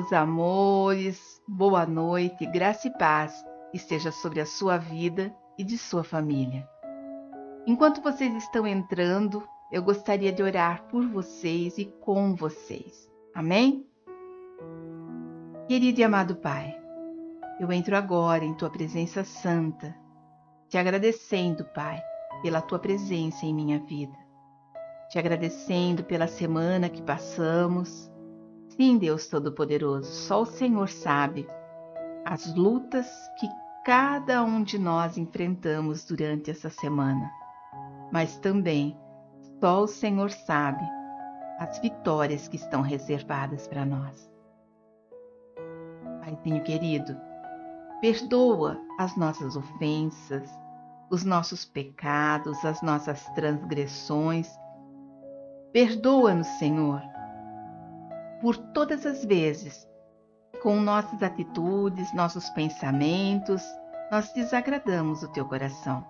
meus amores, boa noite, graça e paz esteja sobre a sua vida e de sua família. Enquanto vocês estão entrando, eu gostaria de orar por vocês e com vocês. Amém? Querido e amado Pai, eu entro agora em Tua presença santa, te agradecendo, Pai, pela Tua presença em minha vida, te agradecendo pela semana que passamos. Sim, Deus Todo-Poderoso, só o Senhor sabe as lutas que cada um de nós enfrentamos durante essa semana, mas também só o Senhor sabe as vitórias que estão reservadas para nós. Paizinho querido, perdoa as nossas ofensas, os nossos pecados, as nossas transgressões. Perdoa-nos, Senhor, por todas as vezes, com nossas atitudes, nossos pensamentos, nós desagradamos o Teu coração.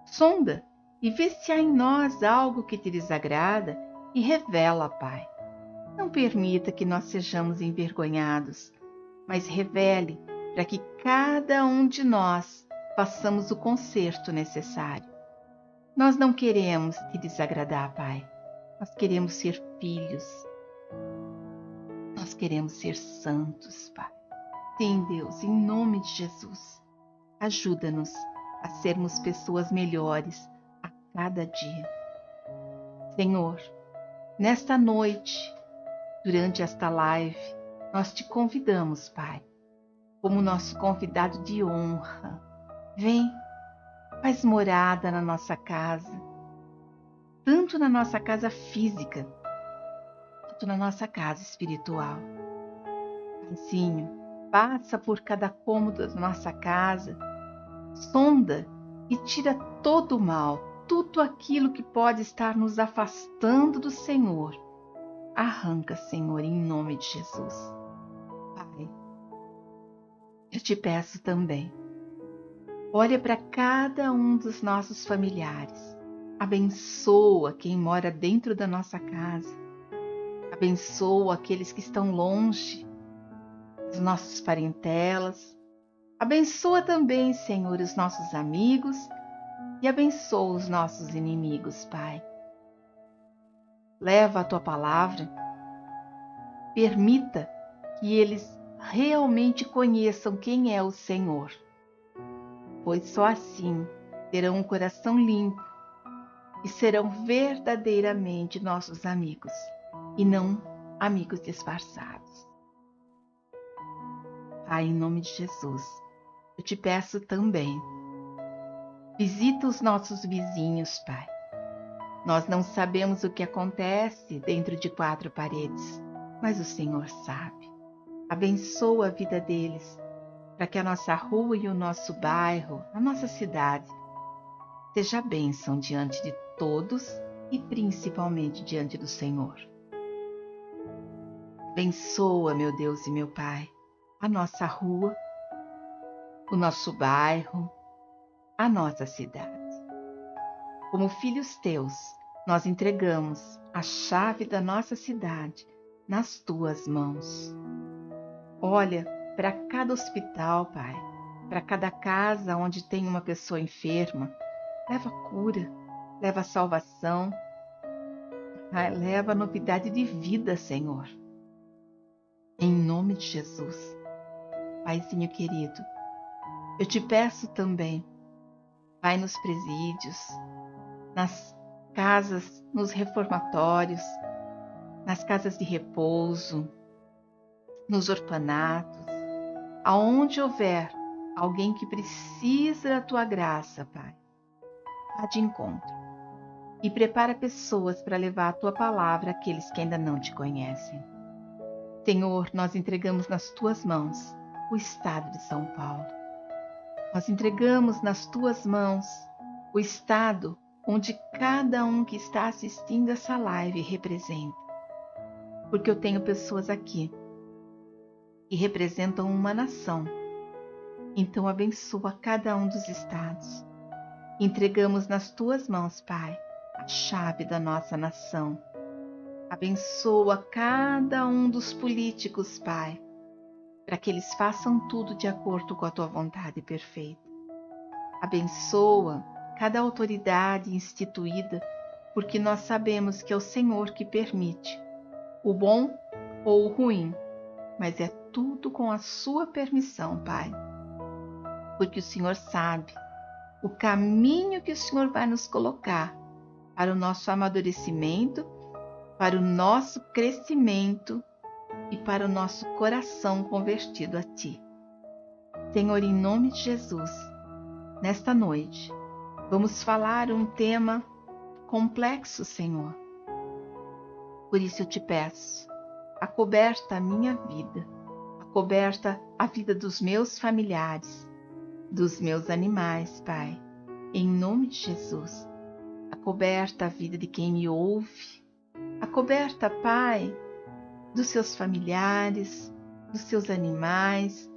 Sonda e vê se há em nós algo que te desagrada e revela, Pai. Não permita que nós sejamos envergonhados, mas revele para que cada um de nós façamos o conserto necessário. Nós não queremos te desagradar, Pai. Nós queremos ser filhos. Nós queremos ser santos, Pai. Sim, Deus, em nome de Jesus, ajuda-nos a sermos pessoas melhores a cada dia. Senhor, nesta noite, durante esta live, nós te convidamos, Pai, como nosso convidado de honra. Vem, faz morada na nossa casa, tanto na nossa casa física, quanto na nossa casa espiritual. Paizinho, passa por cada cômodo da nossa casa, sonda e tira todo o mal, tudo aquilo que pode estar nos afastando do Senhor. Arranca, Senhor, em nome de Jesus. Pai, eu te peço também, olha para cada um dos nossos familiares. Abençoa quem mora dentro da nossa casa. Abençoa aqueles que estão longe, as nossas parentelas. Abençoa também, Senhor, os nossos amigos e abençoa os nossos inimigos, Pai. Leva a Tua palavra, permita que eles realmente conheçam quem é o Senhor, pois só assim terão um coração limpo e serão verdadeiramente nossos amigos e não amigos disfarçados. Pai, em nome de Jesus, eu te peço também, visita os nossos vizinhos, Pai. Nós não sabemos o que acontece dentro de quatro paredes, mas o Senhor sabe. Abençoa a vida deles, para que a nossa rua e o nosso bairro, a nossa cidade, seja bênção diante de todos e principalmente diante do Senhor. Abençoa, meu Deus e meu Pai, a nossa rua, o nosso bairro, a nossa cidade. Como filhos teus, nós entregamos a chave da nossa cidade nas tuas mãos. Olha para cada hospital, Pai, para cada casa onde tem uma pessoa enferma. Leva cura, leva salvação, leva novidade de vida, Senhor. Em nome de Jesus. Paizinho querido, eu te peço também, vai nos presídios, nas casas, nos reformatórios, nas casas de repouso, nos orfanatos, aonde houver alguém que precisa da Tua graça, Pai, vá de encontro e prepara pessoas para levar a Tua palavra àqueles que ainda não te conhecem. Senhor, nós entregamos nas Tuas mãos o estado de São Paulo. Nós entregamos nas Tuas mãos o estado onde cada um que está assistindo essa live representa. Porque eu tenho pessoas aqui que representam uma nação. Então abençoa cada um dos estados. Entregamos nas Tuas mãos, Pai, a chave da nossa nação. Abençoa cada um dos políticos, Pai, para que eles façam tudo de acordo com a tua vontade perfeita. Abençoa cada autoridade instituída, porque nós sabemos que é o Senhor que permite o bom ou o ruim, mas é tudo com a sua permissão, Pai. Porque o Senhor sabe o caminho que o Senhor vai nos colocar para o nosso amadurecimento, para o nosso crescimento e para o nosso coração convertido a Ti. Senhor, em nome de Jesus, nesta noite, vamos falar um tema complexo, Senhor. Por isso eu te peço, acoberta a minha vida, acoberta a vida dos meus familiares, dos meus animais, Pai, em nome de Jesus. Acoberta a vida de quem me ouve, acoberta, Pai, dos seus familiares, dos seus animais,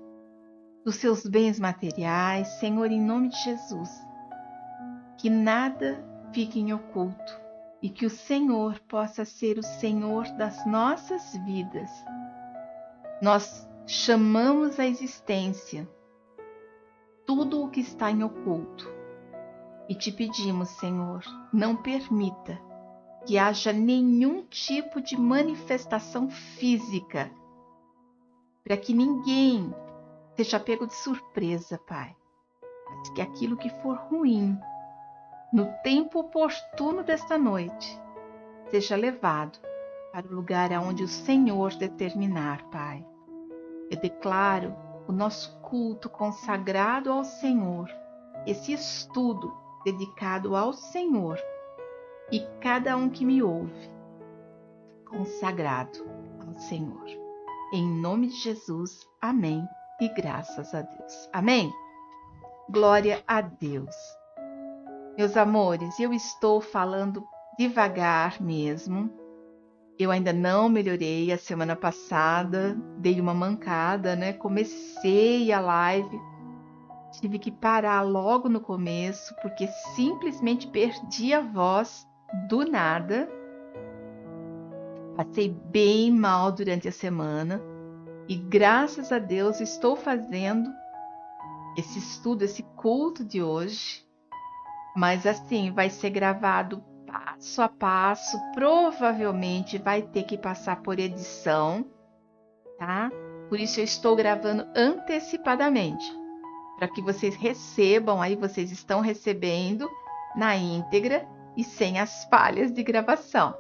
dos seus bens materiais, Senhor, em nome de Jesus. Que nada fique em oculto e que o Senhor possa ser o Senhor das nossas vidas. Nós chamamos à existência tudo o que está em oculto e te pedimos, Senhor, não permita que haja nenhum tipo de manifestação física para que ninguém seja pego de surpresa, Pai. Mas que aquilo que for ruim, no tempo oportuno desta noite, seja levado para o lugar aonde o Senhor determinar, Pai. Eu declaro o nosso culto consagrado ao Senhor, esse estudo dedicado ao Senhor e cada um que me ouve, consagrado ao Senhor. Em nome de Jesus, amém e graças a Deus. Amém? Glória a Deus. Meus amores, eu estou falando devagar mesmo. Eu ainda não melhorei. A semana passada dei uma mancada, né? Comecei a live, tive que parar logo no começo, porque simplesmente perdi a voz do nada. Passei bem mal durante a semana e graças a Deus estou fazendo esse estudo, esse culto de hoje. Mas assim, vai ser gravado passo a passo, provavelmente vai ter que passar por edição, tá? Por isso eu estou gravando antecipadamente, para que vocês recebam, aí vocês estão recebendo na íntegra e sem as falhas de gravação,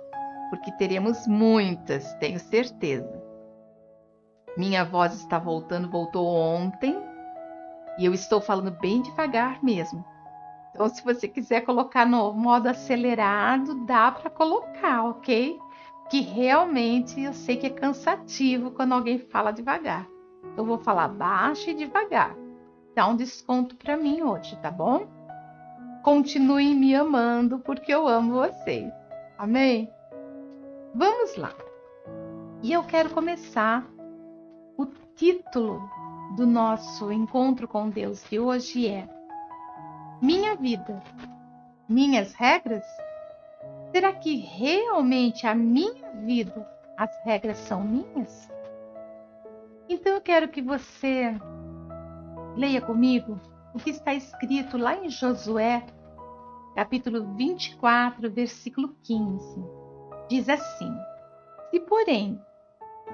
porque teremos muitas, tenho certeza. Minha voz está voltando, voltou ontem, e eu estou falando bem devagar mesmo. Então, se você quiser colocar no modo acelerado, dá para colocar, ok? Que realmente eu sei que é cansativo quando alguém fala devagar. Eu vou falar baixo e devagar. Dá um desconto para mim hoje, tá bom? Continuem me amando, porque eu amo vocês. Amém? Vamos lá. E eu quero começar. O título do nosso encontro com Deus de hoje é Minha Vida, Minhas Regras? Será que realmente a minha vida, as regras são minhas? Então eu quero que você leia comigo o que está escrito lá em Josué, capítulo 24, versículo 15. Diz assim: Se, porém,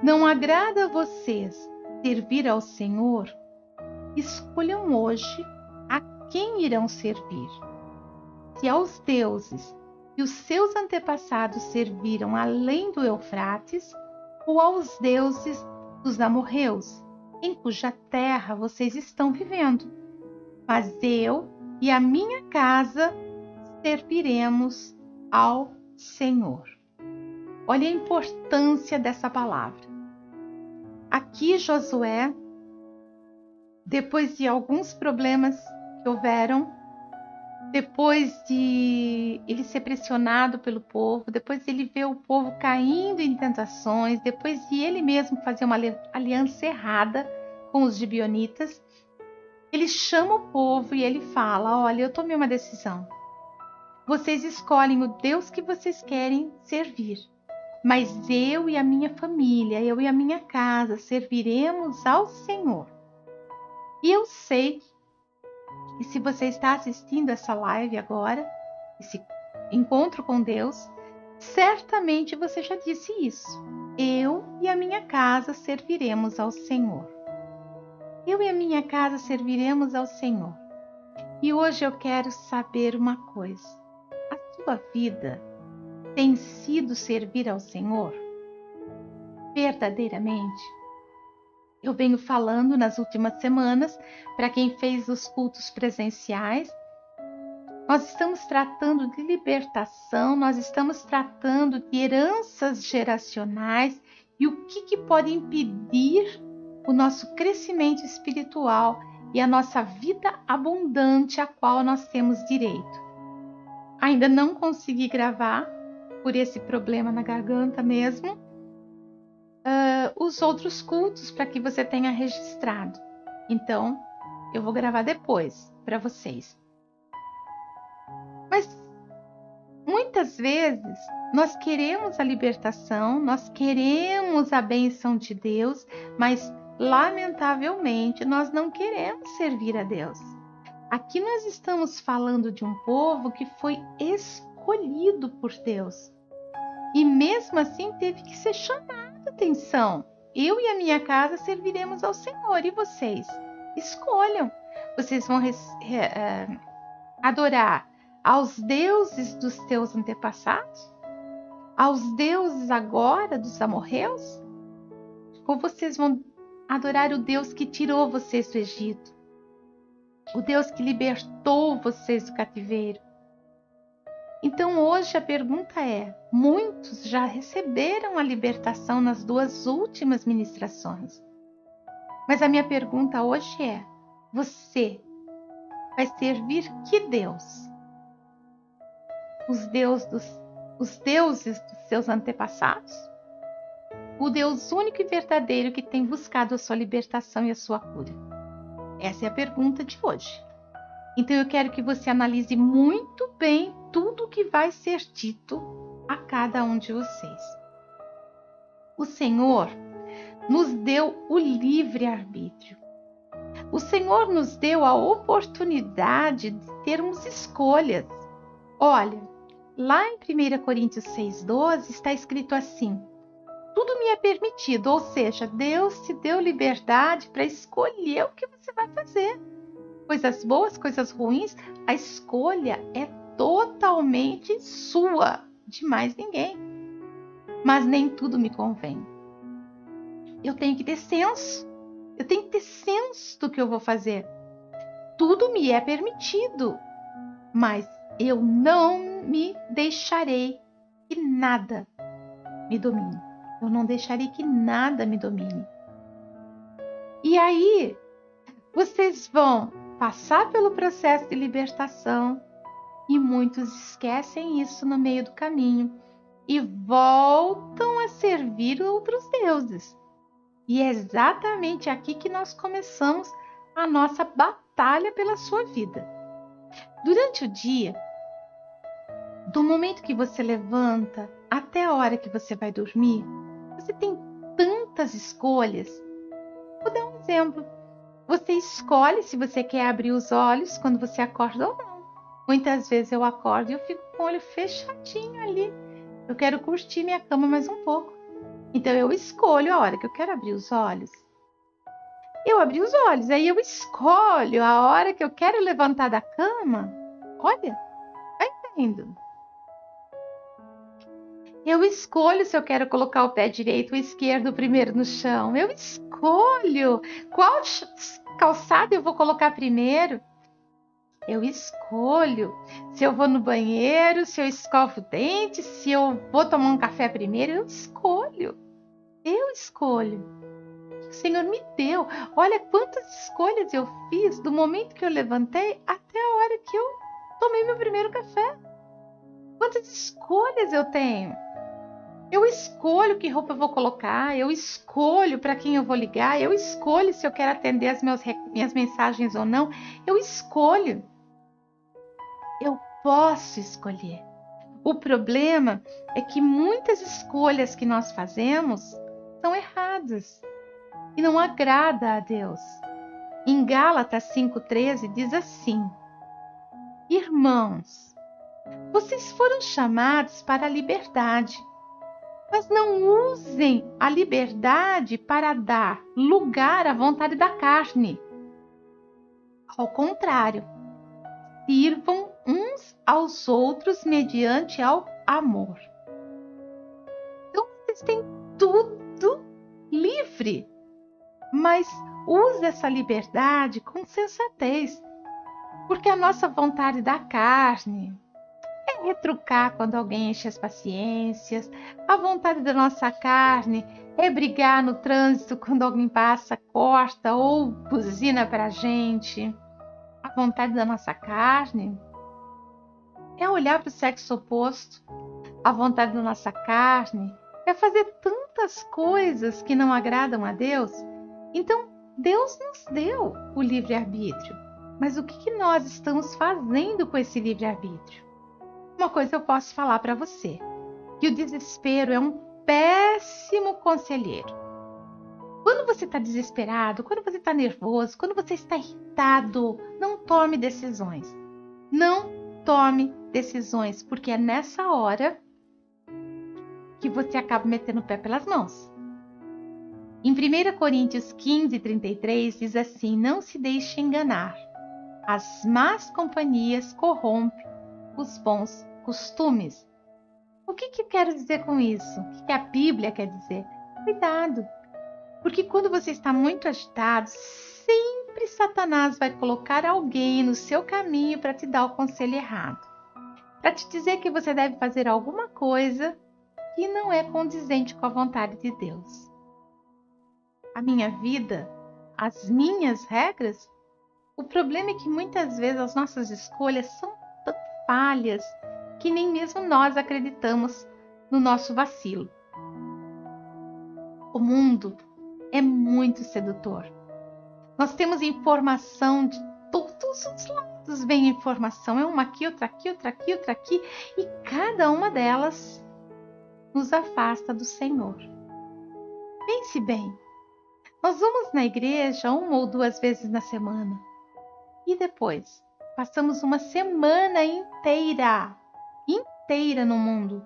não agrada a vocês servir ao Senhor, escolham hoje a quem irão servir. Se aos deuses que os seus antepassados serviram além do Eufrates, ou aos deuses dos amorreus, em cuja terra vocês estão vivendo. Mas eu e a minha casa serviremos ao Senhor. Olha a importância dessa palavra. Aqui Josué, depois de alguns problemas que houveram, depois de ele ser pressionado pelo povo, depois de ele ver o povo caindo em tentações, depois de ele mesmo fazer uma aliança errada com os gibeonitas, ele chama o povo e ele fala: olha, eu tomei uma decisão. Vocês escolhem o Deus que vocês querem servir. mas eu e a minha família, eu e a minha casa serviremos ao Senhor. E eu sei que se você está assistindo essa live agora, esse encontro com Deus, certamente você já disse isso. Eu e a minha casa serviremos ao Senhor. Eu e a minha casa serviremos ao Senhor. E hoje eu quero saber uma coisa. A sua vida tem sido servir ao Senhor? Verdadeiramente? Eu venho falando nas últimas semanas, para quem fez os cultos presenciais, nós estamos tratando de libertação, nós estamos tratando de heranças geracionais e o que pode impedir o nosso crescimento espiritual e a nossa vida abundante a qual nós temos direito. Ainda não consegui gravar, por esse problema na garganta mesmo, os outros cultos para que você tenha registrado. Então, eu vou gravar depois para vocês. Mas muitas vezes nós queremos a libertação, nós queremos a bênção de Deus, mas lamentavelmente nós não queremos servir a Deus. Aqui nós estamos falando de um povo que foi escolhido por Deus e mesmo assim teve que ser chamado a atenção. Eu e a minha casa serviremos ao Senhor, e vocês? Escolham. Vocês vão adorar aos deuses dos teus antepassados? Aos deuses agora dos amorreus? Ou vocês vão adorar o Deus que tirou vocês do Egito? O Deus que libertou vocês do cativeiro? Então hoje a pergunta é, muitos já receberam a libertação nas 2 últimas ministrações. Mas a minha pergunta hoje é, você vai servir que Deus? Os deuses dos seus antepassados? O Deus único e verdadeiro que tem buscado a sua libertação e a sua cura? Essa é a pergunta de hoje. Então eu quero que você analise muito bem tudo o que vai ser dito a cada um de vocês. O Senhor nos deu o livre-arbítrio. O Senhor nos deu a oportunidade de termos escolhas. Olha, lá em 1 Coríntios 6,12 está escrito assim: tudo me é permitido, ou seja, Deus te deu liberdade para escolher o que você vai fazer. Coisas boas, coisas ruins, a escolha é totalmente sua, de mais ninguém. Mas nem tudo me convém. Eu tenho que ter senso. Eu tenho que ter senso do que eu vou fazer. Tudo me é permitido, mas eu não me deixarei que nada me domine. Eu não deixarei que nada me domine. E aí, vocês vão passar pelo processo de libertação e muitos esquecem isso no meio do caminho e voltam a servir outros deuses. E é exatamente aqui que nós começamos a nossa batalha pela sua vida. Durante o dia, do momento que você levanta até a hora que você vai dormir, você tem tantas escolhas. Vou dar um exemplo. Você escolhe se você quer abrir os olhos quando você acorda ou não. Muitas vezes eu acordo e eu fico com o olho fechadinho ali. Eu quero curtir minha cama mais um pouco. Então eu escolho a hora que eu quero abrir os olhos. Eu abri os olhos, aí eu escolho a hora que eu quero levantar da cama. Olha, tá entendendo? Eu escolho se eu quero colocar o pé direito ou esquerdo primeiro no chão. Eu escolho qual calçado eu vou colocar primeiro. Eu escolho se eu vou no banheiro, se eu escovo o dente, se eu vou tomar um café primeiro. Eu escolho. Eu escolho. O Senhor me deu. Olha quantas escolhas eu fiz do momento que eu levantei até a hora que eu tomei meu primeiro café. Quantas escolhas eu tenho? Eu escolho que roupa eu vou colocar, eu escolho para quem eu vou ligar, eu escolho se eu quero atender as minhas mensagens ou não. Eu escolho. Eu posso escolher. O problema é que muitas escolhas que nós fazemos são erradas e não agrada a Deus. Em Gálatas 5,13 diz assim: Irmãos, vocês foram chamados para a liberdade, mas não usem a liberdade para dar lugar à vontade da carne. Ao contrário, sirvam uns aos outros mediante ao amor. Então, vocês têm tudo livre, mas use essa liberdade com sensatez, porque a nossa vontade da carne é retrucar quando alguém enche as paciências, a vontade da nossa carne é brigar no trânsito quando alguém passa, corta ou buzina para a gente. A vontade da nossa carne é olhar para o sexo oposto. A vontade da nossa carne é fazer tantas coisas que não agradam a Deus. Então, Deus nos deu o livre-arbítrio. Mas o que nós estamos fazendo com esse livre-arbítrio? Uma coisa eu posso falar para você, que o desespero é um péssimo conselheiro. Quando você está desesperado, quando você está nervoso, quando você está irritado, não tome decisões. Não tome decisões, porque é nessa hora que você acaba metendo o pé pelas mãos. Em 1 Coríntios 15:33 diz assim: não se deixe enganar. As más companhias corrompem os bons costumes. O que eu quero dizer com isso? O que a Bíblia quer dizer? Cuidado, porque quando você está muito agitado, sempre Satanás vai colocar alguém no seu caminho para te dar o conselho errado, para te dizer que você deve fazer alguma coisa que não é condizente com a vontade de Deus. A minha vida, as minhas regras, o problema é que muitas vezes as nossas escolhas são tão falhas que nem mesmo nós acreditamos no nosso vacilo. O mundo é muito sedutor. Nós temos informação de todos os lados, vem informação, é uma aqui, outra aqui, outra aqui, outra aqui, e cada uma delas nos afasta do Senhor. Pense bem, nós vamos na igreja 1 ou 2 vezes na semana, e depois passamos uma semana inteira no mundo.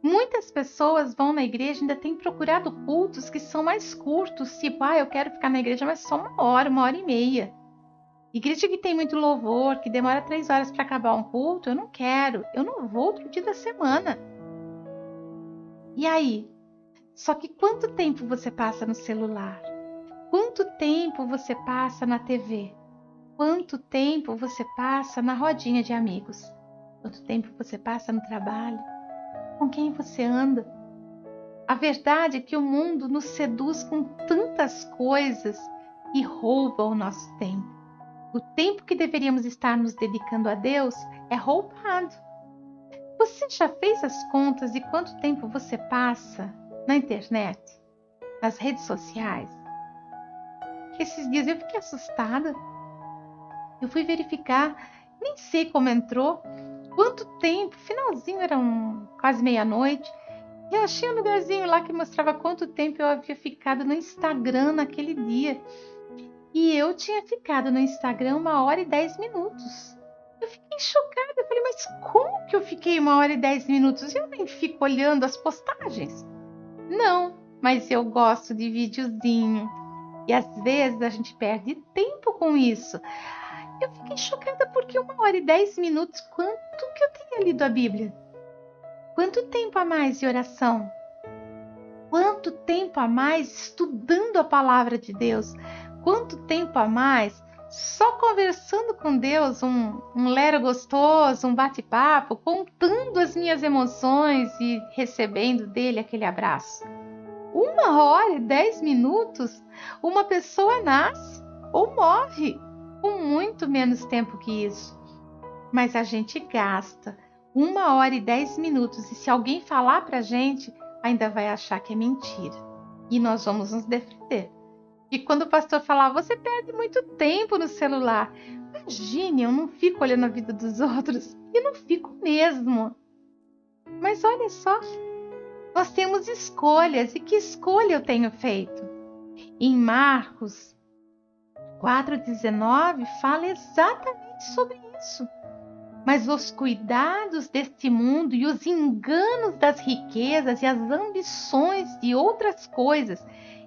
Muitas pessoas vão na igreja e ainda têm procurado cultos que são mais curtos, tipo, eu quero ficar na igreja mas só 1 hora e meia. Igreja que tem muito louvor, que demora 3 horas para acabar um culto, eu não quero, eu não vou outro dia da semana. E aí? Só que quanto tempo você passa no celular? Quanto tempo você passa na TV? Quanto tempo você passa na rodinha de amigos? Quanto tempo você passa no trabalho? Com quem você anda? A verdade é que o mundo nos seduz com tantas coisas e rouba o nosso tempo. O tempo que deveríamos estar nos dedicando a Deus é roubado. Você já fez as contas de quanto tempo você passa na internet, nas redes sociais? Esses dias eu fiquei assustada. Eu fui verificar, nem sei como entrou, quanto tempo, finalzinho era quase meia-noite, e eu achei um lugarzinho lá que mostrava quanto tempo eu havia ficado no Instagram naquele dia. E eu tinha ficado no Instagram 1 hora e 10 minutos. Eu fiquei chocada, eu falei, mas como que eu fiquei 1 hora e 10 minutos? Eu nem fico olhando as postagens. Não, mas eu gosto de videozinho. E às vezes a gente perde tempo com isso. Eu fiquei chocada porque 1 hora e 10 minutos, quanto que eu tenha lido a Bíblia? Quanto tempo a mais de oração? Quanto tempo a mais estudando a palavra de Deus? Quanto tempo a mais só conversando com Deus, um lero gostoso, um bate-papo, contando as minhas emoções e recebendo dele aquele abraço? 1 hora e 10 minutos, uma pessoa nasce ou morre com muito menos tempo que isso. Mas a gente gasta 1 hora e 10 minutos e se alguém falar pra gente, ainda vai achar que é mentira. E nós vamos nos defender. E quando o pastor falar, você perde muito tempo no celular. Imagine, eu não fico olhando a vida dos outros. E não fico mesmo. Mas olha só, nós temos escolhas. E que escolha eu tenho feito? Em Marcos 4,19 fala exatamente sobre isso. Mas os cuidados deste mundo e os enganos das riquezas e as ambições de outras coisas,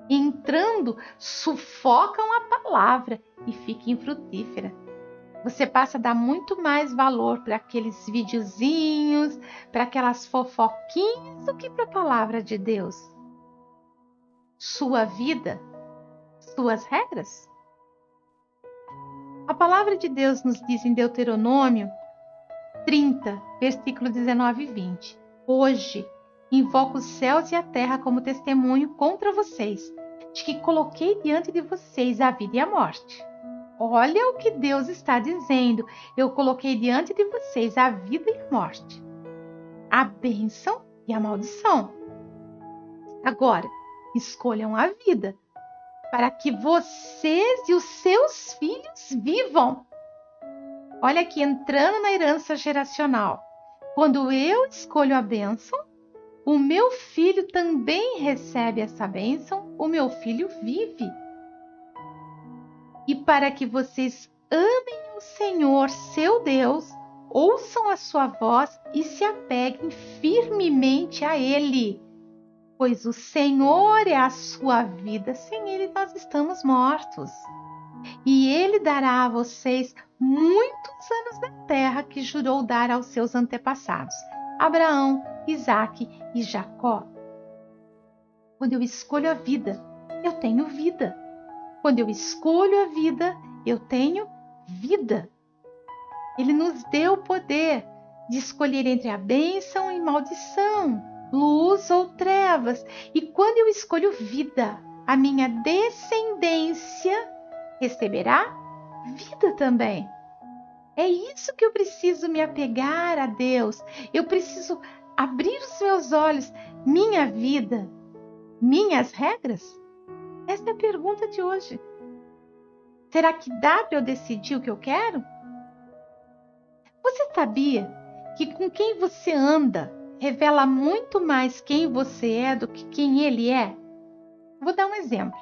entrando, sufocam a palavra e fica infrutífera. Você passa a dar muito mais valor para aqueles videozinhos, para aquelas fofoquinhas, do que para a palavra de Deus. Sua vida, suas regras. A palavra de Deus nos diz em Deuteronômio 30, versículo 19 e 20. Hoje invoco os céus e a terra como testemunho contra vocês, de que coloquei diante de vocês a vida e a morte. Olha o que Deus está dizendo. Eu coloquei diante de vocês a vida e a morte, a bênção e a maldição. Agora, escolham a vida, para que vocês e os seus filhos vivam. Olha aqui, entrando na herança geracional. Quando eu escolho a bênção, o meu filho também recebe essa bênção, o meu filho vive. E para que vocês amem o Senhor, seu Deus, ouçam a sua voz e se apeguem firmemente a Ele. Pois o Senhor é a sua vida, sem Ele nós estamos mortos. E Ele dará a vocês muitos anos na terra que jurou dar aos seus antepassados, Abraão, Isaque e Jacó. Quando eu escolho a vida, eu tenho vida. Quando eu escolho a vida, eu tenho vida. Ele nos deu o poder de escolher entre a bênção e maldição, luz ou trevas. E quando eu escolho vida, a minha descendência receberá vida também. É isso que eu preciso me apegar a Deus. Eu preciso abrir os meus olhos. Minha vida, minhas regras? Essa é a pergunta de hoje. Será que dá para eu decidir o que eu quero? Você sabia que com quem você anda revela muito mais quem você é do que quem ele é? Vou dar um exemplo.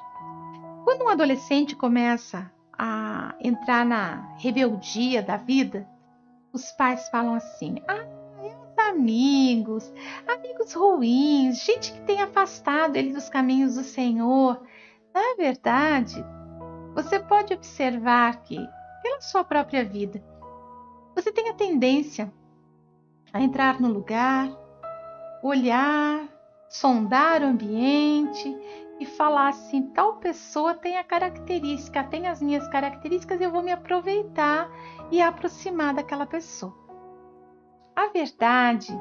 Quando um adolescente começa a entrar na rebeldia da vida, os pais falam assim: amigos ruins, gente que tem afastado ele dos caminhos do Senhor. Na verdade, você pode observar que, pela sua própria vida, você tem a tendência a entrar no lugar, olhar, sondar o ambiente e falar assim: tal pessoa tem a característica, tem as minhas características, eu vou me aproveitar e aproximar daquela pessoa. A verdade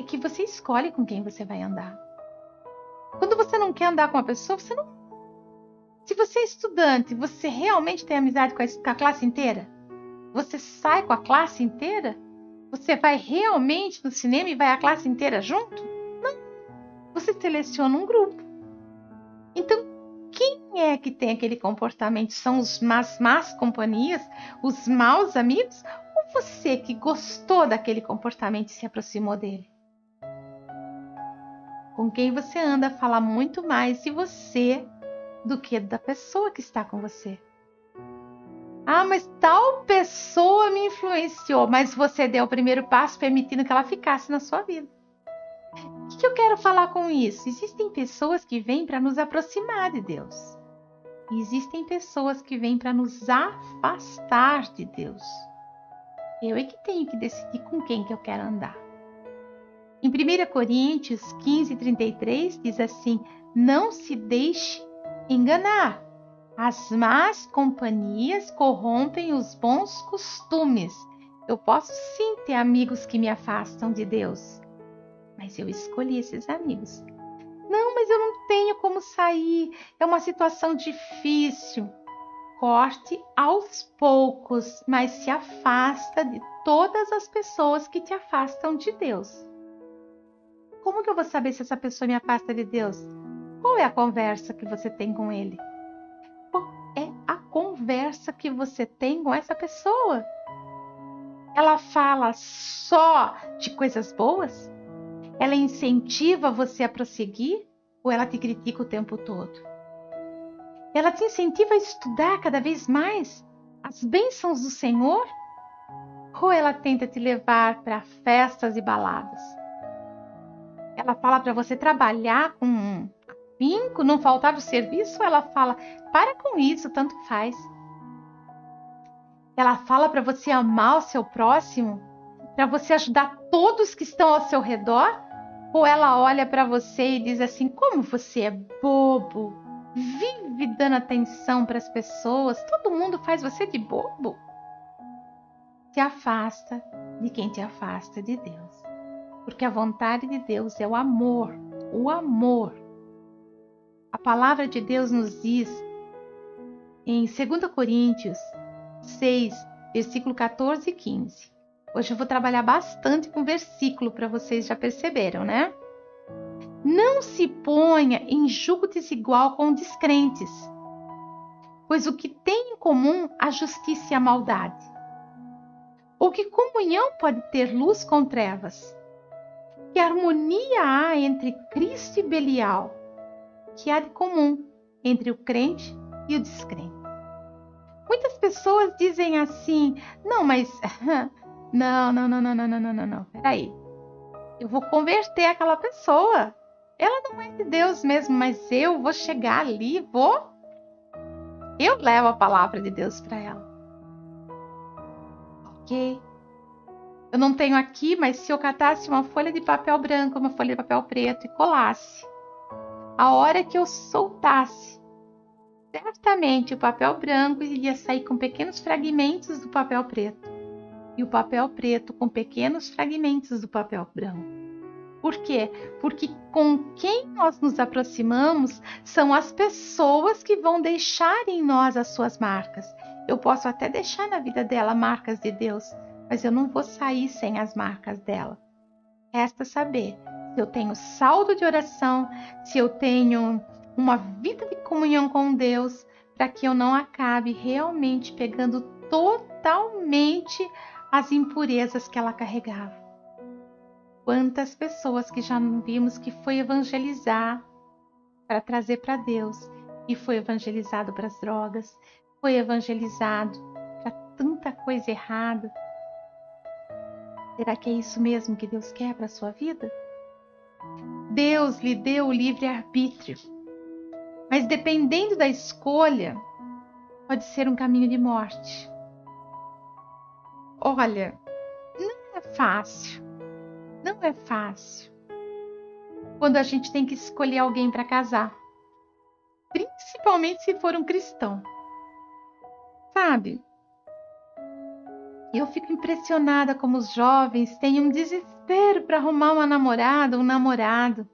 é que você escolhe com quem você vai andar. Quando você não quer andar com uma pessoa, você não. Se você é estudante, você realmente tem amizade com a classe inteira? Você sai com a classe inteira? Você vai realmente no cinema e vai a classe inteira junto? Não. Você seleciona um grupo. Então, quem é que tem aquele comportamento? São as más companhias, os maus amigos? Ou você que gostou daquele comportamento e se aproximou dele? Com quem você anda fala muito mais de você do que da pessoa que está com você. Mas tal pessoa me influenciou, mas você deu o primeiro passo permitindo que ela ficasse na sua vida. O que eu quero falar com isso? Existem pessoas que vêm para nos aproximar de Deus. E existem pessoas que vêm para nos afastar de Deus. Eu é que tenho que decidir com quem que eu quero andar. Em 1 Coríntios 15:33 diz assim: não se deixe enganar. As más companhias corrompem os bons costumes. Eu posso sim ter amigos que me afastam de Deus, mas eu escolhi esses amigos. Não, mas eu não tenho como sair, é uma situação difícil. Corte aos poucos, mas se afasta de todas as pessoas que te afastam de Deus. Como que eu vou saber se essa pessoa me afasta de Deus? Qual é a conversa que você tem com ele? Qual é a conversa que você tem com essa pessoa? Ela fala só de coisas boas? Ela incentiva você a prosseguir? Ou ela te critica o tempo todo? Ela te incentiva a estudar cada vez mais as bênçãos do Senhor? Ou ela tenta te levar para festas e baladas? Ela fala para você trabalhar com afinco, não faltar o serviço? Ou ela fala, para com isso, tanto faz? Ela fala para você amar o seu próximo? Para você ajudar todos que estão ao seu redor? Ou ela olha para você e diz assim, como você é bobo, vive dando atenção para as pessoas, todo mundo faz você de bobo? Se afasta de quem te afasta de Deus. Porque a vontade de Deus é o amor, o amor. A palavra de Deus nos diz em 2 Coríntios 6, versículo 14 e 15. Hoje eu vou trabalhar bastante com versículo para vocês, já perceberam, né? Não se ponha em julgo desigual com descrentes, pois o que tem em comum a justiça e a maldade? Ou que comunhão pode ter luz com trevas? Que harmonia há entre Cristo e Belial? Que há de comum entre o crente e o descrente? Muitas pessoas dizem assim, não, mas não, peraí. Eu vou converter aquela pessoa. Ela não é de Deus mesmo, mas eu vou chegar ali, eu levo a palavra de Deus para ela. Ok? Eu não tenho aqui, mas se eu catasse uma folha de papel branco, uma folha de papel preto e colasse, a hora que eu soltasse, certamente o papel branco iria sair com pequenos fragmentos do papel preto e o papel preto com pequenos fragmentos do papel branco. Por quê? Porque com quem nós nos aproximamos são as pessoas que vão deixar em nós as suas marcas. Eu posso até deixar na vida dela marcas de Deus, mas eu não vou sair sem as marcas dela. Resta saber se eu tenho saldo de oração, se eu tenho uma vida de comunhão com Deus, para que eu não acabe realmente pegando totalmente as impurezas que ela carregava. Quantas pessoas que já vimos que foi evangelizar para trazer para Deus e foi evangelizado para as drogas, foi evangelizado para tanta coisa errada. Será que é isso mesmo que Deus quer para a sua vida? Deus lhe deu o livre-arbítrio, mas dependendo da escolha, pode ser um caminho de morte. Olha, não é fácil. Não é fácil quando a gente tem que escolher alguém para casar, principalmente se for um cristão. Sabe? Eu fico impressionada como os jovens têm um desespero para arrumar uma namorada, um namorado.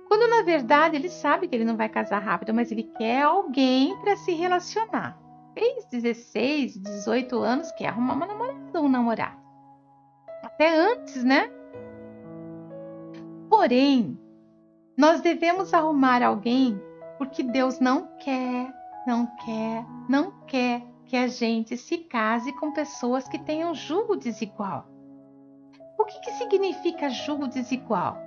Quando na verdade ele sabe que ele não vai casar rápido, mas ele quer alguém para se relacionar. Fez 16, 18 anos, quer arrumar uma namorada ou um namorado. Até antes, né? Porém, nós devemos arrumar alguém porque Deus não quer que a gente se case com pessoas que tenham jugo desigual. O que significa jugo desigual?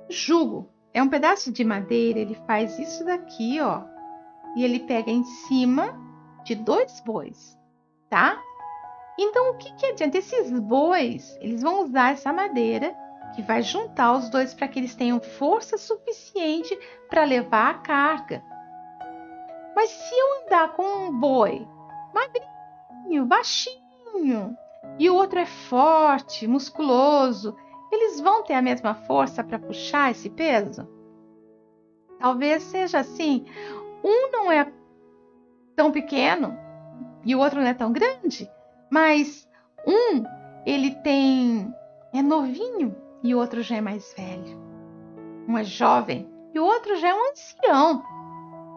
Jugo é um pedaço de madeira, ele faz isso daqui, ó, e ele pega em cima de 2 bois, tá? Então, o que adianta? Esses bois, eles vão usar essa madeira que vai juntar os dois para que eles tenham força suficiente para levar a carga. Mas se eu andar com um boi magrinho, baixinho, e o outro é forte, musculoso, eles vão ter a mesma força para puxar esse peso? Talvez seja assim, um não é tão pequeno e o outro não é tão grande, mas ele é novinho e o outro já é mais velho. Um é jovem e o outro já é um ancião.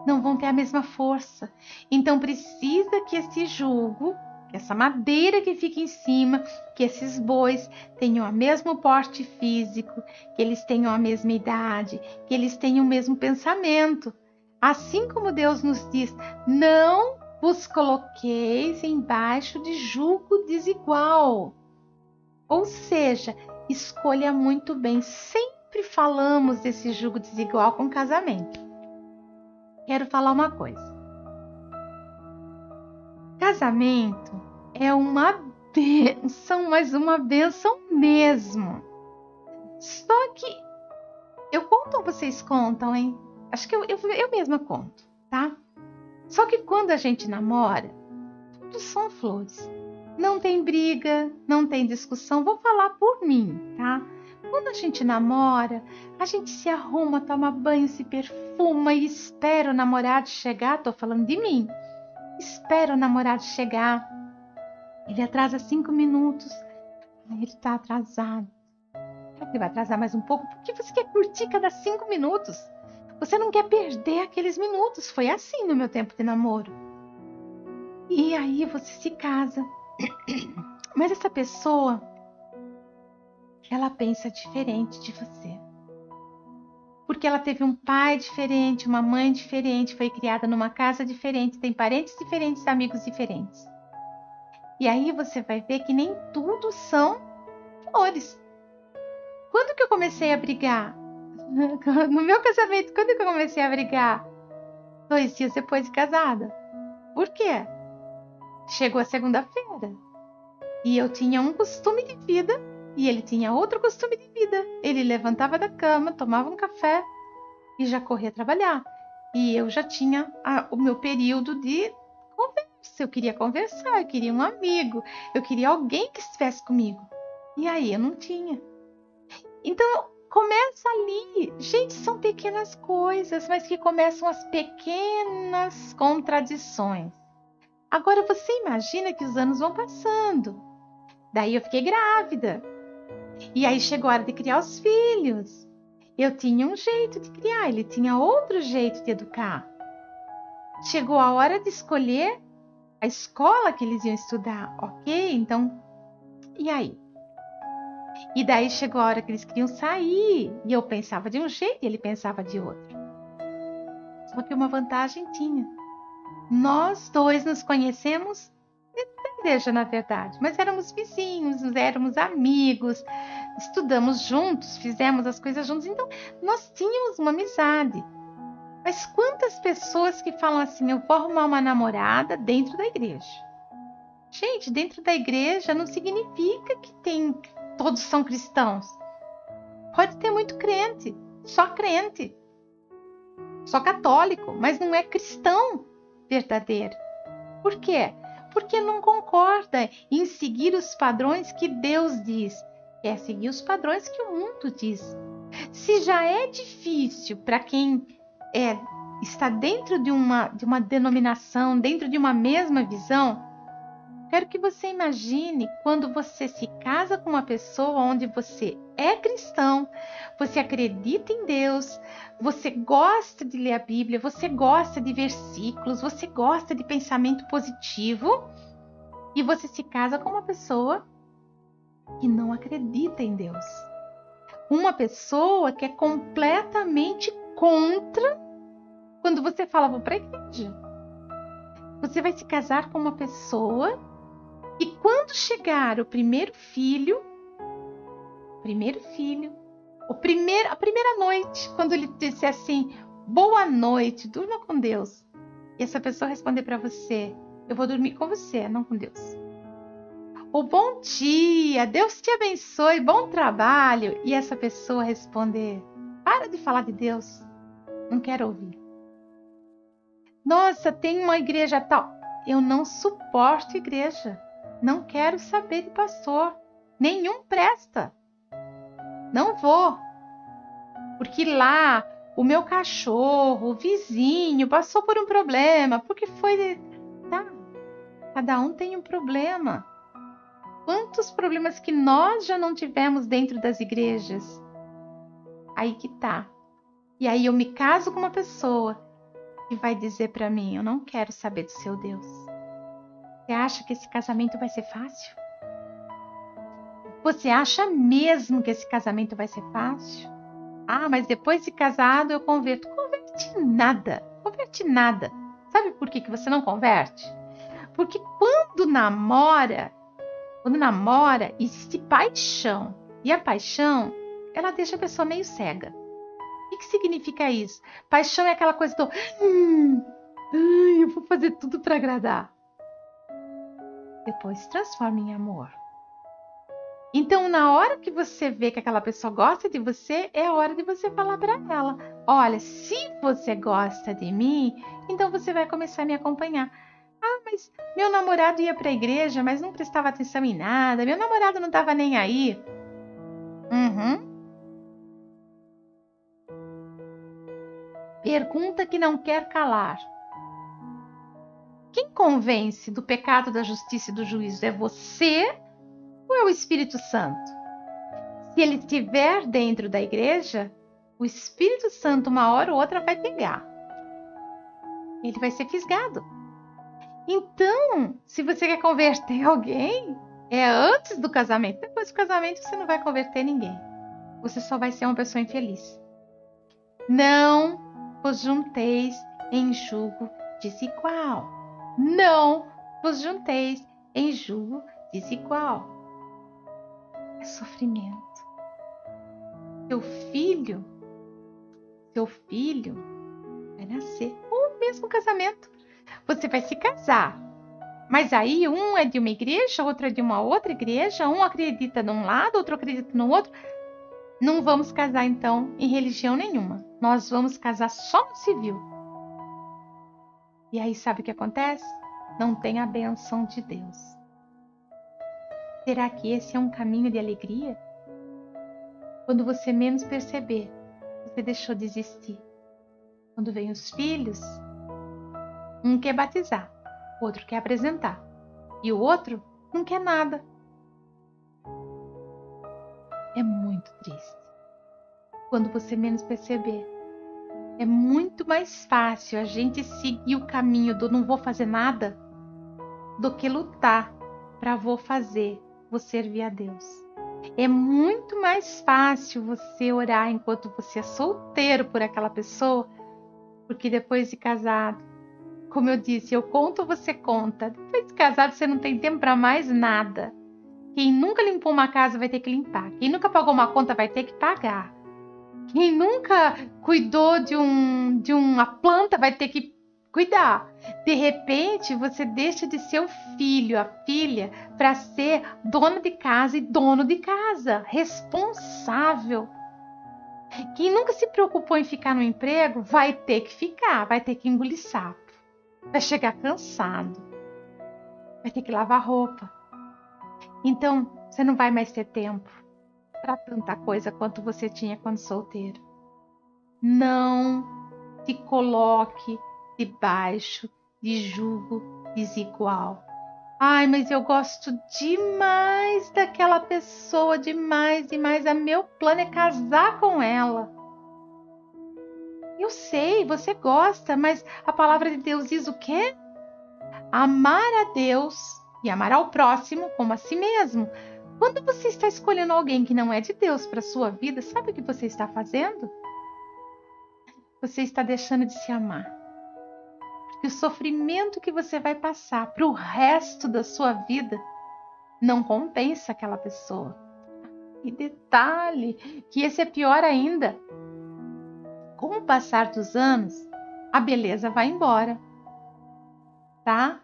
Não vão ter a mesma força. Então precisa que esse jugo, que essa madeira que fica em cima, que esses bois tenham o mesmo porte físico, que eles tenham a mesma idade, que eles tenham o mesmo pensamento. Assim como Deus nos diz, não vos coloqueis embaixo de jugo desigual. Ou seja, escolha muito bem. Sempre falamos desse jugo desigual com casamento. Quero falar uma coisa. Casamento é uma bênção, mas uma bênção mesmo. Só que eu conto ou vocês contam, hein? Acho que eu mesma conto, tá? Só que quando a gente namora, tudo são flores. Não tem briga, não tem discussão. Vou falar por mim, tá? Quando a gente namora, a gente se arruma, toma banho, se perfuma e espera o namorado chegar. Tô falando de mim. Espera o namorado chegar. Ele atrasa 5 minutos. Aí ele tá atrasado. Ele vai atrasar mais um pouco porque você quer curtir cada 5 minutos. Você não quer perder aqueles minutos. Foi assim no meu tempo de namoro. E aí você se casa. Mas essa pessoa, ela pensa diferente de você. Porque ela teve um pai diferente, uma mãe diferente, foi criada numa casa diferente, tem parentes diferentes, amigos diferentes. E aí você vai ver que nem tudo são flores. Quando que eu comecei a brigar? No meu casamento, quando que eu comecei a brigar? 2 dias depois de casada. Por quê? Chegou a segunda-feira e eu tinha um costume de vida e ele tinha outro costume de vida. Ele levantava da cama, tomava um café e já corria trabalhar. E eu já tinha o meu período de conversa. Eu queria conversar, eu queria um amigo, eu queria alguém que estivesse comigo. E aí eu não tinha. Então começa ali. Gente, são pequenas coisas, mas que começam as pequenas contradições. Agora você imagina que os anos vão passando. Daí eu fiquei grávida. E aí chegou a hora de criar os filhos. Eu tinha um jeito de criar, ele tinha outro jeito de educar. Chegou a hora de escolher a escola que eles iam estudar, ok? Então, e aí? E daí chegou a hora que eles queriam sair. E eu pensava de um jeito e ele pensava de outro. Só que uma vantagem tinha. Nós dois nos conhecemos na igreja, na verdade, mas éramos vizinhos, éramos amigos, estudamos juntos, fizemos as coisas juntos, então nós tínhamos uma amizade. Mas quantas pessoas que falam assim, eu vou arrumar uma namorada dentro da igreja? Gente, dentro da igreja não significa que todos são cristãos. Pode ter muito crente, só católico, mas não é cristão verdadeiro. Por quê? Porque não concorda em seguir os padrões que Deus diz. É seguir os padrões que o mundo diz. Se já é difícil para quem está dentro de uma denominação, dentro de uma mesma visão, quero que você imagine quando você se casa com uma pessoa onde você é cristão, você acredita em Deus, você gosta de ler a Bíblia, você gosta de versículos, você gosta de pensamento positivo e você se casa com uma pessoa que não acredita em Deus. Uma pessoa que é completamente contra quando você fala, vou para a igreja. Você vai se casar com uma pessoa e quando chegar a primeira noite, quando ele disser assim, boa noite, durma com Deus. E essa pessoa responder para você, eu vou dormir com você, não com Deus. Ou bom dia, Deus te abençoe, bom trabalho. E essa pessoa responder, para de falar de Deus, não quero ouvir. Nossa, tem uma igreja tal. Eu não suporto igreja. Não quero saber de pastor. Nenhum presta. Não vou. Porque lá o meu cachorro, o vizinho, passou por um problema. Porque foi... Tá. Cada um tem um problema. Quantos problemas que nós já não tivemos dentro das igrejas? Aí que tá. E aí eu me caso com uma pessoa que vai dizer para mim, eu não quero saber do seu Deus. Você acha que esse casamento vai ser fácil? Você acha mesmo que esse casamento vai ser fácil? Ah, mas depois de casado eu converto. Converte nada. Sabe por que você não converte? Porque quando namora, existe paixão. E a paixão, ela deixa a pessoa meio cega. O que significa isso? Paixão é aquela coisa do eu vou fazer tudo para agradar. Depois se transforma em amor. Então, na hora que você vê que aquela pessoa gosta de você, é a hora de você falar para ela: olha, se você gosta de mim, então você vai começar a me acompanhar. Ah, mas meu namorado ia para a igreja, mas não prestava atenção em nada. Meu namorado não estava nem aí. Pergunta que não quer calar. Quem convence do pecado, da justiça e do juízo é você ou é o Espírito Santo? Se ele estiver dentro da igreja, o Espírito Santo uma hora ou outra vai pegar. Ele vai ser fisgado. Então, se você quer converter alguém, é antes do casamento. Depois do casamento você não vai converter ninguém. Você só vai ser uma pessoa infeliz. Não vos junteis em jugo desigual. Não vos junteis em jugo desigual. É sofrimento. Seu filho vai nascer. Ou mesmo casamento. Você vai se casar. Mas aí um é de uma igreja, outro é de uma outra igreja. Um acredita num lado, outro acredita no outro. Não vamos casar, então, em religião nenhuma. Nós vamos casar só no civil. E aí, sabe o que acontece? Não tem a bênção de Deus. Será que esse é um caminho de alegria? Quando você menos perceber, você deixou de existir. Quando vem os filhos, um quer batizar, o outro quer apresentar. E o outro não quer nada. É muito triste. Quando você menos perceber, é muito mais fácil a gente seguir o caminho do não vou fazer nada do que lutar para vou fazer, vou servir a Deus. É muito mais fácil você orar enquanto você é solteiro por aquela pessoa, porque depois de casado, como eu disse, eu conto, você conta. Depois de casado, você não tem tempo para mais nada. Quem nunca limpou uma casa vai ter que limpar. Quem nunca pagou uma conta vai ter que pagar. Quem nunca cuidou de uma planta vai ter que cuidar. De repente, você deixa de ser o filho, a filha, para ser dona de casa e dono de casa, responsável. Quem nunca se preocupou em ficar no emprego vai ter que ficar, vai ter que engolir sapo, vai chegar cansado, vai ter que lavar roupa. Então, você não vai mais ter tempo para tanta coisa quanto você tinha quando solteiro. Não se coloque debaixo de jugo desigual. Ai, mas eu gosto demais daquela pessoa, demais. Meu plano é casar com ela. Eu sei, você gosta, mas a palavra de Deus diz o quê? Amar a Deus e amar ao próximo como a si mesmo. Quando você está escolhendo alguém que não é de Deus para a sua vida, sabe o que você está fazendo? Você está deixando de se amar. Porque o sofrimento que você vai passar para o resto da sua vida não compensa aquela pessoa. E detalhe, que esse é pior ainda. Com o passar dos anos, a beleza vai embora, tá?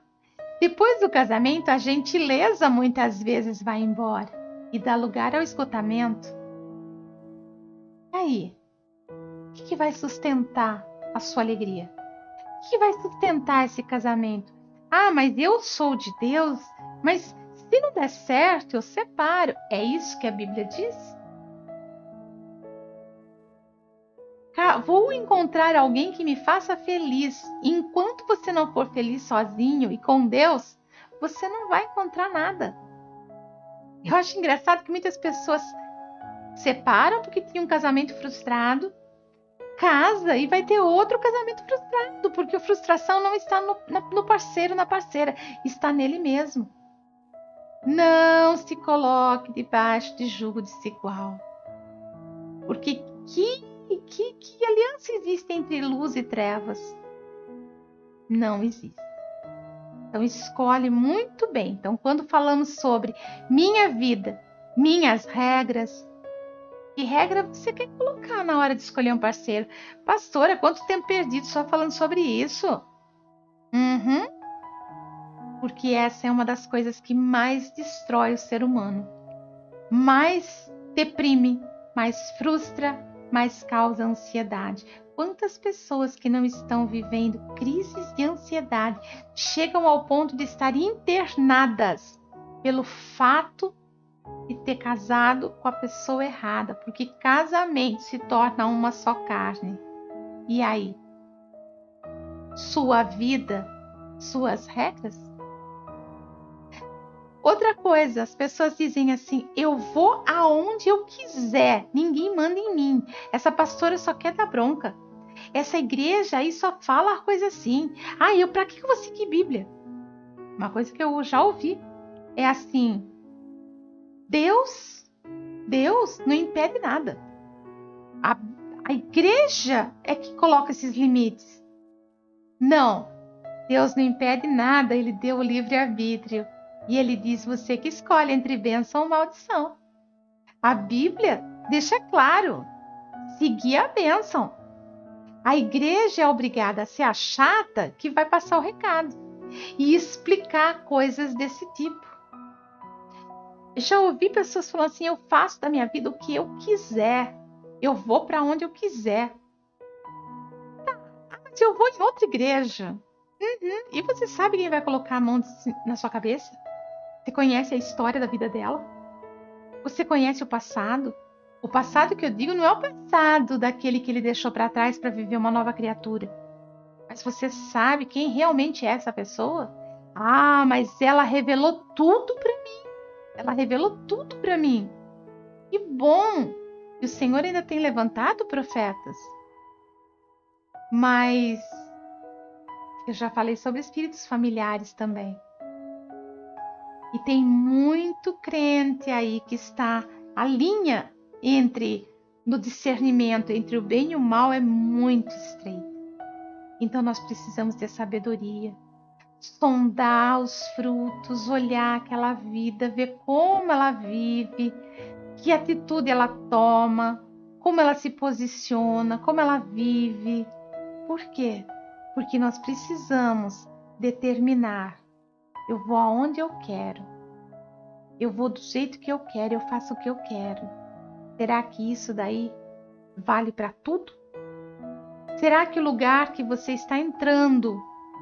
Depois do casamento, a gentileza muitas vezes vai embora e dá lugar ao esgotamento. E aí? O que vai sustentar a sua alegria? O que vai sustentar esse casamento? Ah, mas eu sou de Deus, mas se não der certo, eu separo. É isso que a Bíblia diz? Vou encontrar alguém que me faça feliz. Enquanto você não for feliz sozinho e com Deus, você não vai encontrar nada. Eu acho engraçado que muitas pessoas separam porque tinham um casamento frustrado, casa e vai ter outro casamento frustrado, porque a frustração não está no parceiro, na parceira, está nele mesmo. Não se coloque debaixo de jugo desigual. Porque que aliança existe entre luz e trevas? Não existe. Então, escolhe muito bem. Então, quando falamos sobre minha vida, minhas regras, que regra você quer colocar na hora de escolher um parceiro? Pastora, quanto tempo perdido só falando sobre isso? Porque essa é uma das coisas que mais destrói o ser humano. Mais deprime, mais frustra, mais causa ansiedade. Quantas pessoas que não estão vivendo crises de ansiedade chegam ao ponto de estar internadas pelo fato de ter casado com a pessoa errada, porque casamento se torna uma só carne. E aí? Sua vida, suas regras? Outra coisa, as pessoas dizem assim, eu vou aonde eu quiser, ninguém manda em mim. Essa pastora só quer dar bronca. Essa igreja aí só fala coisa assim. Eu para que eu vou seguir Bíblia? Uma coisa que eu já ouvi é assim, Deus não impede nada. A igreja é que coloca esses limites. Não, Deus não impede nada, Ele deu o livre-arbítrio. E Ele diz, você que escolhe entre bênção ou maldição. A Bíblia deixa claro, seguir a bênção. A igreja é obrigada a ser a chata que vai passar o recado e explicar coisas desse tipo. Já ouvi pessoas falando assim, eu faço da minha vida o que eu quiser. Eu vou para onde eu quiser. Mas eu vou em outra igreja. E você sabe quem vai colocar a mão na sua cabeça? Você conhece a história da vida dela? Você conhece o passado? O passado que eu digo não é o passado daquele que ele deixou para trás para viver uma nova criatura. Mas você sabe quem realmente é essa pessoa? Mas ela revelou tudo para mim. Ela revelou tudo para mim. Que bom! E o Senhor ainda tem levantado profetas. Mas eu já falei sobre espíritos familiares também. E tem muito crente aí que está, a linha no discernimento entre o bem e o mal é muito estreita. Então nós precisamos ter sabedoria, sondar os frutos, olhar aquela vida, ver como ela vive, que atitude ela toma, como ela se posiciona, como ela vive. Por quê? Porque nós precisamos determinar. Eu vou aonde eu quero. Eu vou do jeito que eu quero, eu faço o que eu quero. Será que isso daí vale para tudo? Será que o lugar que você está entrando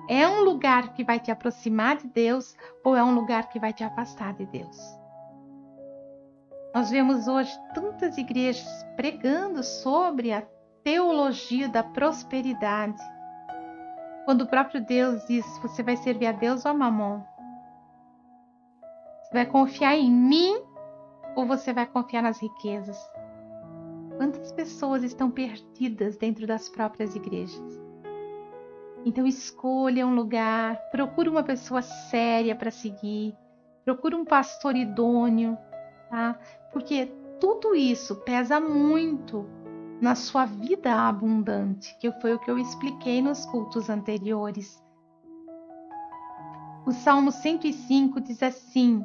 é um lugar que vai te aproximar de Deus ou é um lugar que vai te afastar de Deus? Nós vemos hoje tantas igrejas pregando sobre a teologia da prosperidade. Quando o próprio Deus diz, você vai servir a Deus ou a Mamon? Você vai confiar em mim ou você vai confiar nas riquezas? Quantas pessoas estão perdidas dentro das próprias igrejas? Então escolha um lugar, procure uma pessoa séria para seguir, procure um pastor idôneo, tá? Porque tudo isso pesa muito na sua vida abundante, que foi o que eu expliquei nos cultos anteriores. O Salmo 105 diz assim,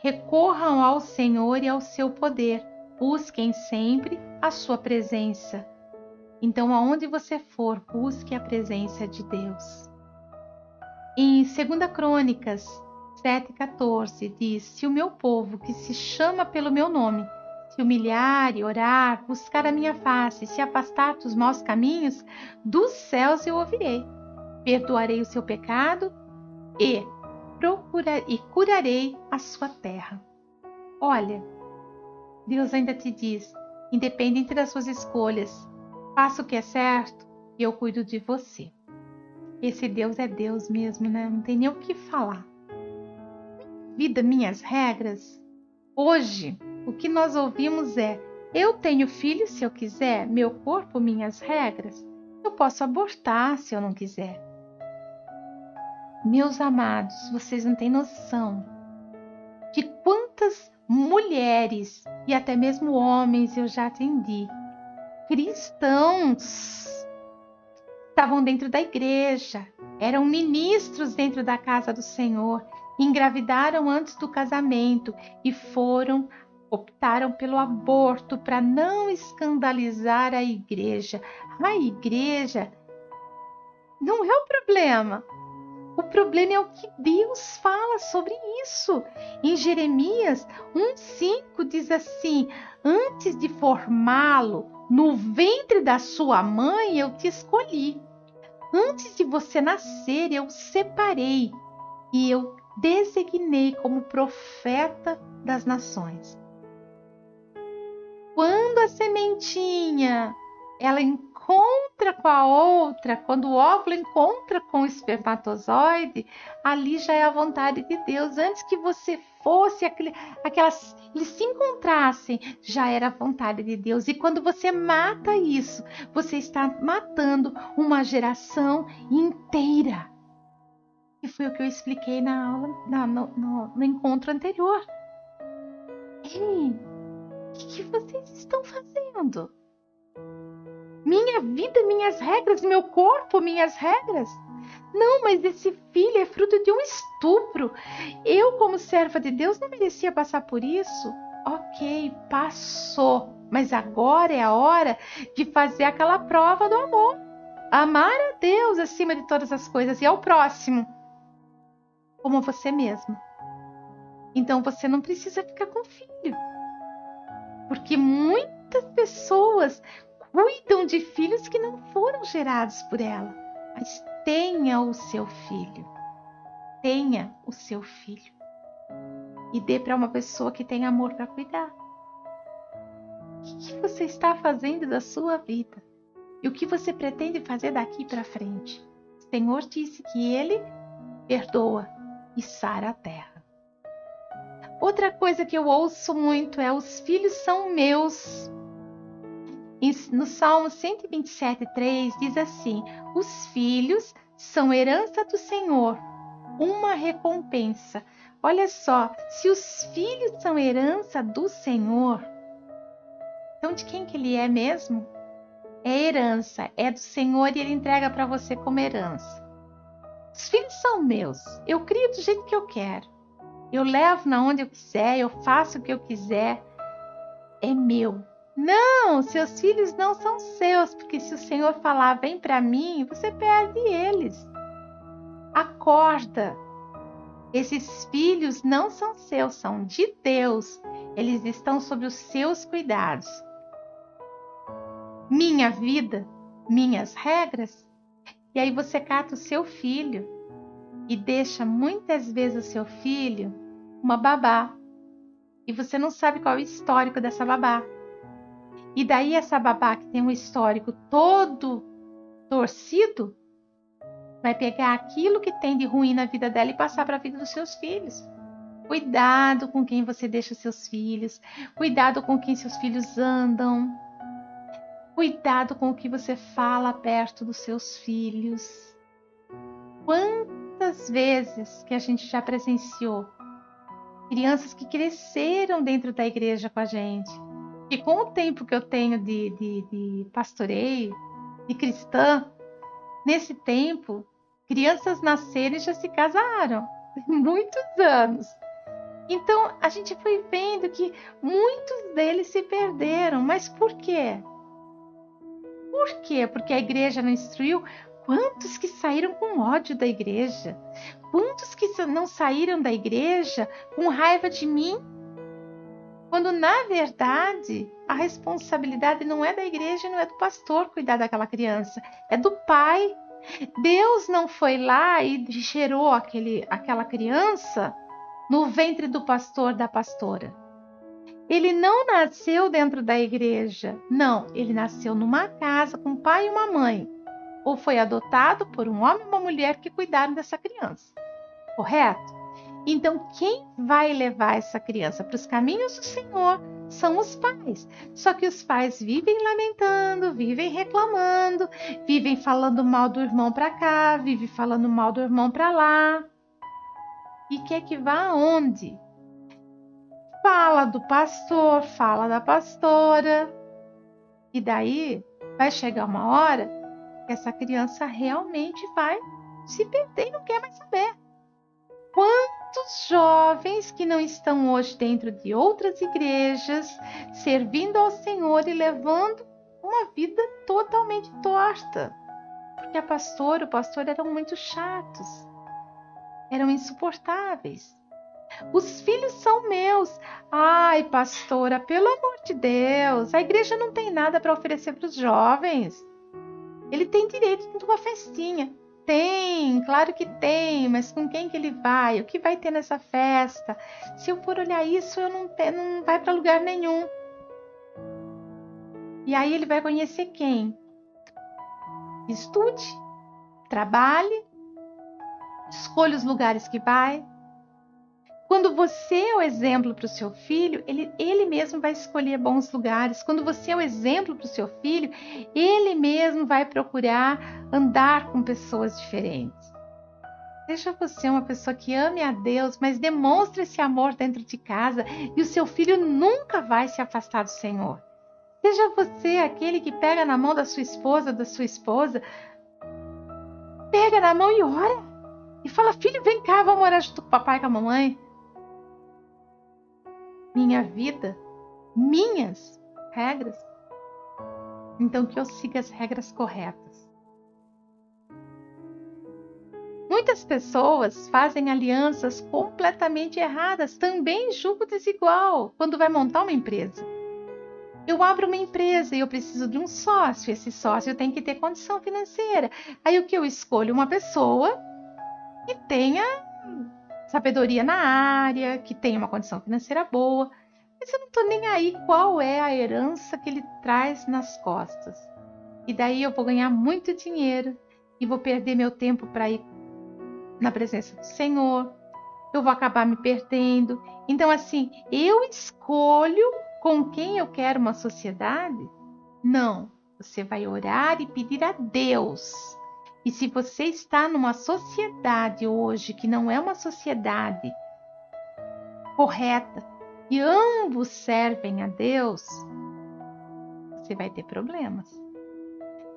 recorram ao Senhor e ao seu poder, busquem sempre a sua presença. Então, aonde você for, busque a presença de Deus. Em 2 Crônicas 7,14 diz, se o meu povo, que se chama pelo meu nome, se humilhar e orar, buscar a minha face, se afastar dos maus caminhos, dos céus eu ouvirei, perdoarei o seu pecado e curarei a sua terra. Olha, Deus ainda te diz, independente das suas escolhas, faça o que é certo e eu cuido de você. Esse Deus é Deus mesmo, né? Não tem nem o que falar. Vida, minhas regras. Hoje, o que nós ouvimos é, eu tenho filho se eu quiser, meu corpo, minhas regras. Eu posso abortar se eu não quiser. Meus amados, vocês não têm noção de quantas mulheres e até mesmo homens eu já atendi, cristãos, estavam dentro da igreja, eram ministros dentro da casa do Senhor, engravidaram antes do casamento e optaram pelo aborto para não escandalizar a igreja. A igreja não é o problema. O problema é o que Deus fala sobre isso. Em Jeremias 1,5 diz assim: antes de formá-lo no ventre da sua mãe, eu te escolhi. Antes de você nascer, eu o separei e eu designei como profeta das nações. Quando a sementinha ela encontra com a outra, quando o óvulo encontra com o espermatozoide, ali já é a vontade de Deus. Antes que você fosse, eles se encontrassem, já era a vontade de Deus. E quando você mata isso, você está matando uma geração inteira. E foi o que eu expliquei na aula, no encontro anterior. Ei, o que vocês estão fazendo? Minha vida, minhas regras, meu corpo, minhas regras. Não, mas esse filho é fruto de um estupro. Eu, como serva de Deus, não merecia passar por isso. Ok, passou. Mas agora é a hora de fazer aquela prova do amor. Amar a Deus acima de todas as coisas e ao próximo, como você mesmo. Então você não precisa ficar com filho. Porque muitas pessoas cuidam de filhos que não foram gerados por ela. Mas tenha o seu filho. Tenha o seu filho. E dê para uma pessoa que tem amor para cuidar. O que você está fazendo da sua vida? E o que você pretende fazer daqui para frente? O Senhor disse que Ele perdoa e sara a terra. Outra coisa que eu ouço muito é: os filhos são meus. No Salmo 127:3 diz assim: os filhos são herança do Senhor, uma recompensa. Olha só, se os filhos são herança do Senhor, então de quem que ele é mesmo? É herança, é do Senhor e ele entrega para você como herança. Os filhos são meus, eu crio do jeito que eu quero. Eu levo na onde eu quiser, eu faço o que eu quiser. É meu. Não, seus filhos não são seus, porque se o Senhor falar, vem para mim, você perde eles. Acorda. Esses filhos não são seus, são de Deus. Eles estão sob os seus cuidados. Minha vida, minhas regras. E aí você cata o seu filho e deixa muitas vezes o seu filho uma babá. E você não sabe qual é o histórico dessa babá. E daí essa babá que tem um histórico todo torcido, vai pegar aquilo que tem de ruim na vida dela e passar para a vida dos seus filhos. Cuidado com quem você deixa seus filhos. Cuidado com quem seus filhos andam. Cuidado com o que você fala perto dos seus filhos. Quantas vezes que a gente já presenciou crianças que cresceram dentro da igreja com a gente. E com o tempo que eu tenho de pastoreio, de cristã, nesse tempo, crianças nasceram e já se casaram. Muitos anos. Então, a gente foi vendo que muitos deles se perderam. Mas por quê? Por quê? Porque a igreja não instruiu. Quantos que saíram com ódio da igreja? Quantos que não saíram da igreja com raiva de mim? Quando, na verdade, a responsabilidade não é da igreja, não é do pastor cuidar daquela criança, é do pai. Deus não foi lá e gerou aquela criança no ventre do pastor, da pastora. Ele não nasceu dentro da igreja. Não, ele nasceu numa casa com um pai e uma mãe. Ou foi adotado por um homem e uma mulher que cuidaram dessa criança. Correto? Então, quem vai levar essa criança para os caminhos do Senhor são os pais. Só que os pais vivem lamentando, vivem reclamando, vivem falando mal do irmão para cá, vivem falando mal do irmão para lá. E quer que vá aonde? Fala do pastor, fala da pastora. E daí vai chegar uma hora que essa criança realmente vai se perder e não quer mais saber. Quantos jovens que não estão hoje dentro de outras igrejas, servindo ao Senhor e levando uma vida totalmente torta? Porque o pastor eram muito chatos, eram insuportáveis. Os filhos são meus. Ai, pastora, pelo amor de Deus, a igreja não tem nada para oferecer para os jovens. Ele tem direito de uma festinha. Tem, claro que tem, mas com quem que ele vai? O que vai ter nessa festa? Se eu for olhar isso, não vai para lugar nenhum. E aí ele vai conhecer quem? Estude, trabalhe, escolha os lugares que vai. Quando você é o exemplo para o seu filho, ele mesmo vai escolher bons lugares. Quando você é o exemplo para o seu filho, ele mesmo vai procurar andar com pessoas diferentes. Seja você uma pessoa que ame a Deus, mas demonstre esse amor dentro de casa e o seu filho nunca vai se afastar do Senhor. Seja você aquele que pega na mão da sua esposa, pega na mão e ora. E fala, filho, vem cá, vamos orar junto com o papai e com a mamãe. Minha vida, minhas regras. Então que eu siga as regras corretas. Muitas pessoas fazem alianças completamente erradas, também julgo desigual, quando vai montar uma empresa. Eu abro uma empresa e eu preciso de um sócio, esse sócio tem que ter condição financeira. Aí o que eu escolho? Uma pessoa que tenha sabedoria na área, que tenha uma condição financeira boa, mas eu não estou nem aí qual é a herança que ele traz nas costas. E daí eu vou ganhar muito dinheiro e vou perder meu tempo para ir na presença do Senhor, eu vou acabar me perdendo. Então, assim, eu escolho com quem eu quero uma sociedade? Não, você vai orar e pedir a Deus. E se você está numa sociedade hoje que não é uma sociedade correta e ambos servem a Deus, você vai ter problemas.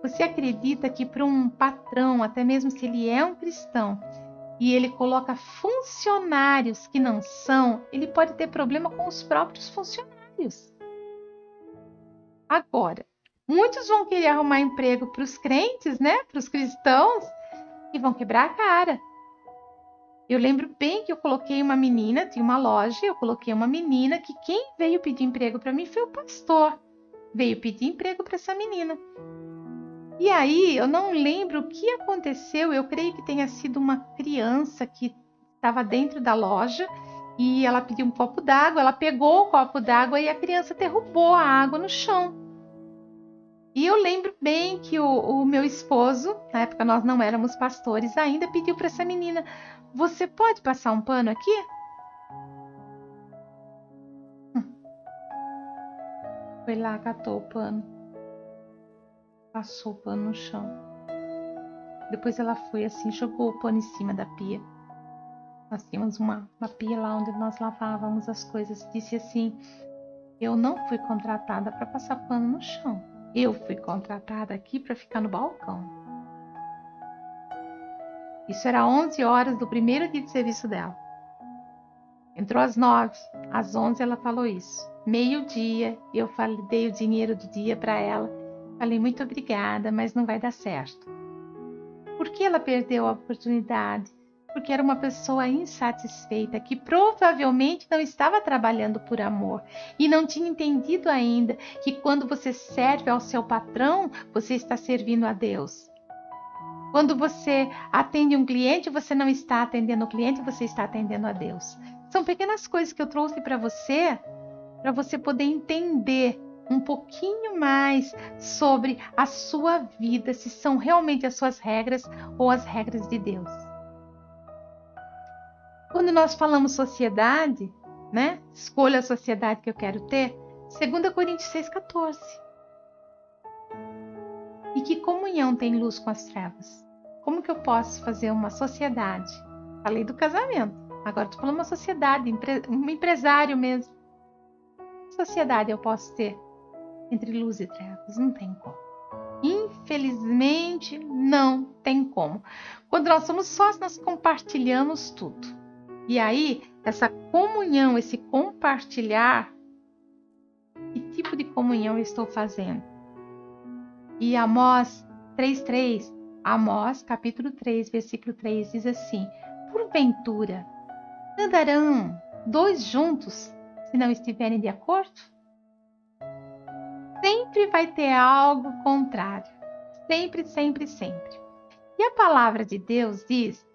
Você acredita que para um patrão, até mesmo se ele é um cristão, e ele coloca funcionários que não são, ele pode ter problema com os próprios funcionários. Agora, muitos vão querer arrumar emprego para os crentes, né? Para os cristãos, e vão quebrar a cara. Eu lembro bem que eu coloquei uma menina, tinha uma loja, eu coloquei uma menina que quem veio pedir emprego para mim foi o pastor. Veio pedir emprego para essa menina. E aí, eu não lembro o que aconteceu, eu creio que tenha sido uma criança que estava dentro da loja e ela pediu um copo d'água, ela pegou o copo d'água e a criança derrubou a água no chão. E eu lembro bem que o meu esposo, na época nós não éramos pastores ainda, pediu para essa menina, você pode passar um pano aqui? Foi lá, catou o pano. Passou o pano no chão. Depois ela foi assim, jogou o pano em cima da pia. Nós tínhamos uma pia lá onde nós lavávamos as coisas. Disse assim, eu não fui contratada para passar pano no chão. Eu fui contratada aqui para ficar no balcão. Isso era 11 horas do primeiro dia de serviço dela. Entrou às 9, às 11 ela falou isso. Meio-dia, eu dei o dinheiro do dia para ela. Falei, muito obrigada, mas não vai dar certo. Por que ela perdeu a oportunidade? Porque era uma pessoa insatisfeita, que provavelmente não estava trabalhando por amor e não tinha entendido ainda que quando você serve ao seu patrão, você está servindo a Deus. Quando você atende um cliente, você não está atendendo o cliente, você está atendendo a Deus. São pequenas coisas que eu trouxe para você poder entender um pouquinho mais sobre a sua vida, se são realmente as suas regras ou as regras de Deus. Quando nós falamos sociedade, né? Escolha a sociedade que eu quero ter, 2 Coríntios 6,14. E que comunhão tem luz com as trevas? Como que eu posso fazer uma sociedade? Falei do casamento, agora estou falando uma sociedade, um empresário mesmo. Que sociedade eu posso ter entre luz e trevas? Não tem como. infelizmente, não tem como. Quando nós somos sós, nós compartilhamos tudo. E aí, essa comunhão, esse compartilhar, que tipo de comunhão eu estou fazendo? E Amós 3:3, Amós capítulo 3, versículo 3, diz assim: porventura, andarão dois juntos se não estiverem de acordo? Sempre vai ter algo contrário. Sempre, sempre, sempre. E a palavra de Deus diz,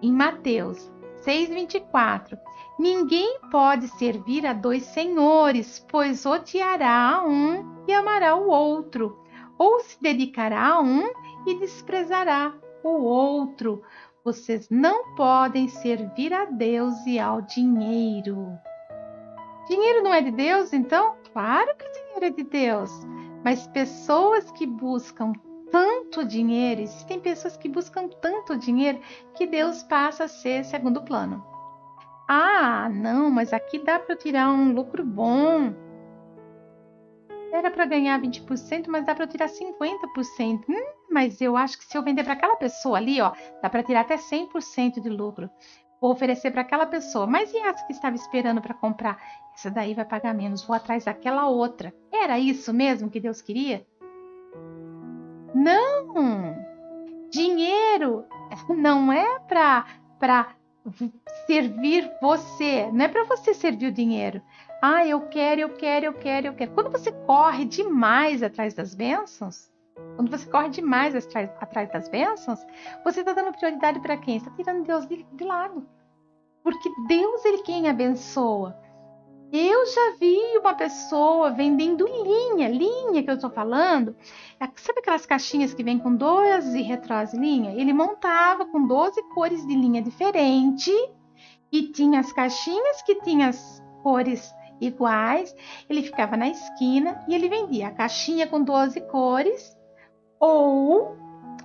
em Mateus 6:24, ninguém pode servir a dois senhores, pois odiará a um e amará o outro, ou se dedicará a um e desprezará o outro. Vocês não podem servir a Deus e ao dinheiro. Dinheiro não é de Deus, então? Claro que o dinheiro é de Deus. Mas pessoas que buscam tanto dinheiro, existem pessoas que buscam tanto dinheiro que Deus passa a ser segundo plano. Ah, não, mas aqui dá para eu tirar um lucro bom. Era para ganhar 20%, mas dá para eu tirar 50%. Mas eu acho que se eu vender para aquela pessoa ali, ó, dá para tirar até 100% de lucro. Vou oferecer para aquela pessoa. Mas e essa que estava esperando para comprar? Essa daí vai pagar menos. Vou atrás daquela outra. Era isso mesmo que Deus queria? Não! Dinheiro não é para servir você. Não é para você servir o dinheiro. Ah, eu quero. Quando você corre demais atrás das bênçãos, atrás das bênçãos, você está dando prioridade para quem? Está tirando Deus de lado. Porque Deus, Ele quem abençoa. Eu já vi uma pessoa vendendo linha que eu estou falando. Sabe aquelas caixinhas que vem com 12 retrós de linha? Ele montava com 12 cores de linha diferente e tinha as caixinhas que tinham as cores iguais. Ele ficava na esquina e ele vendia a caixinha com 12 cores ou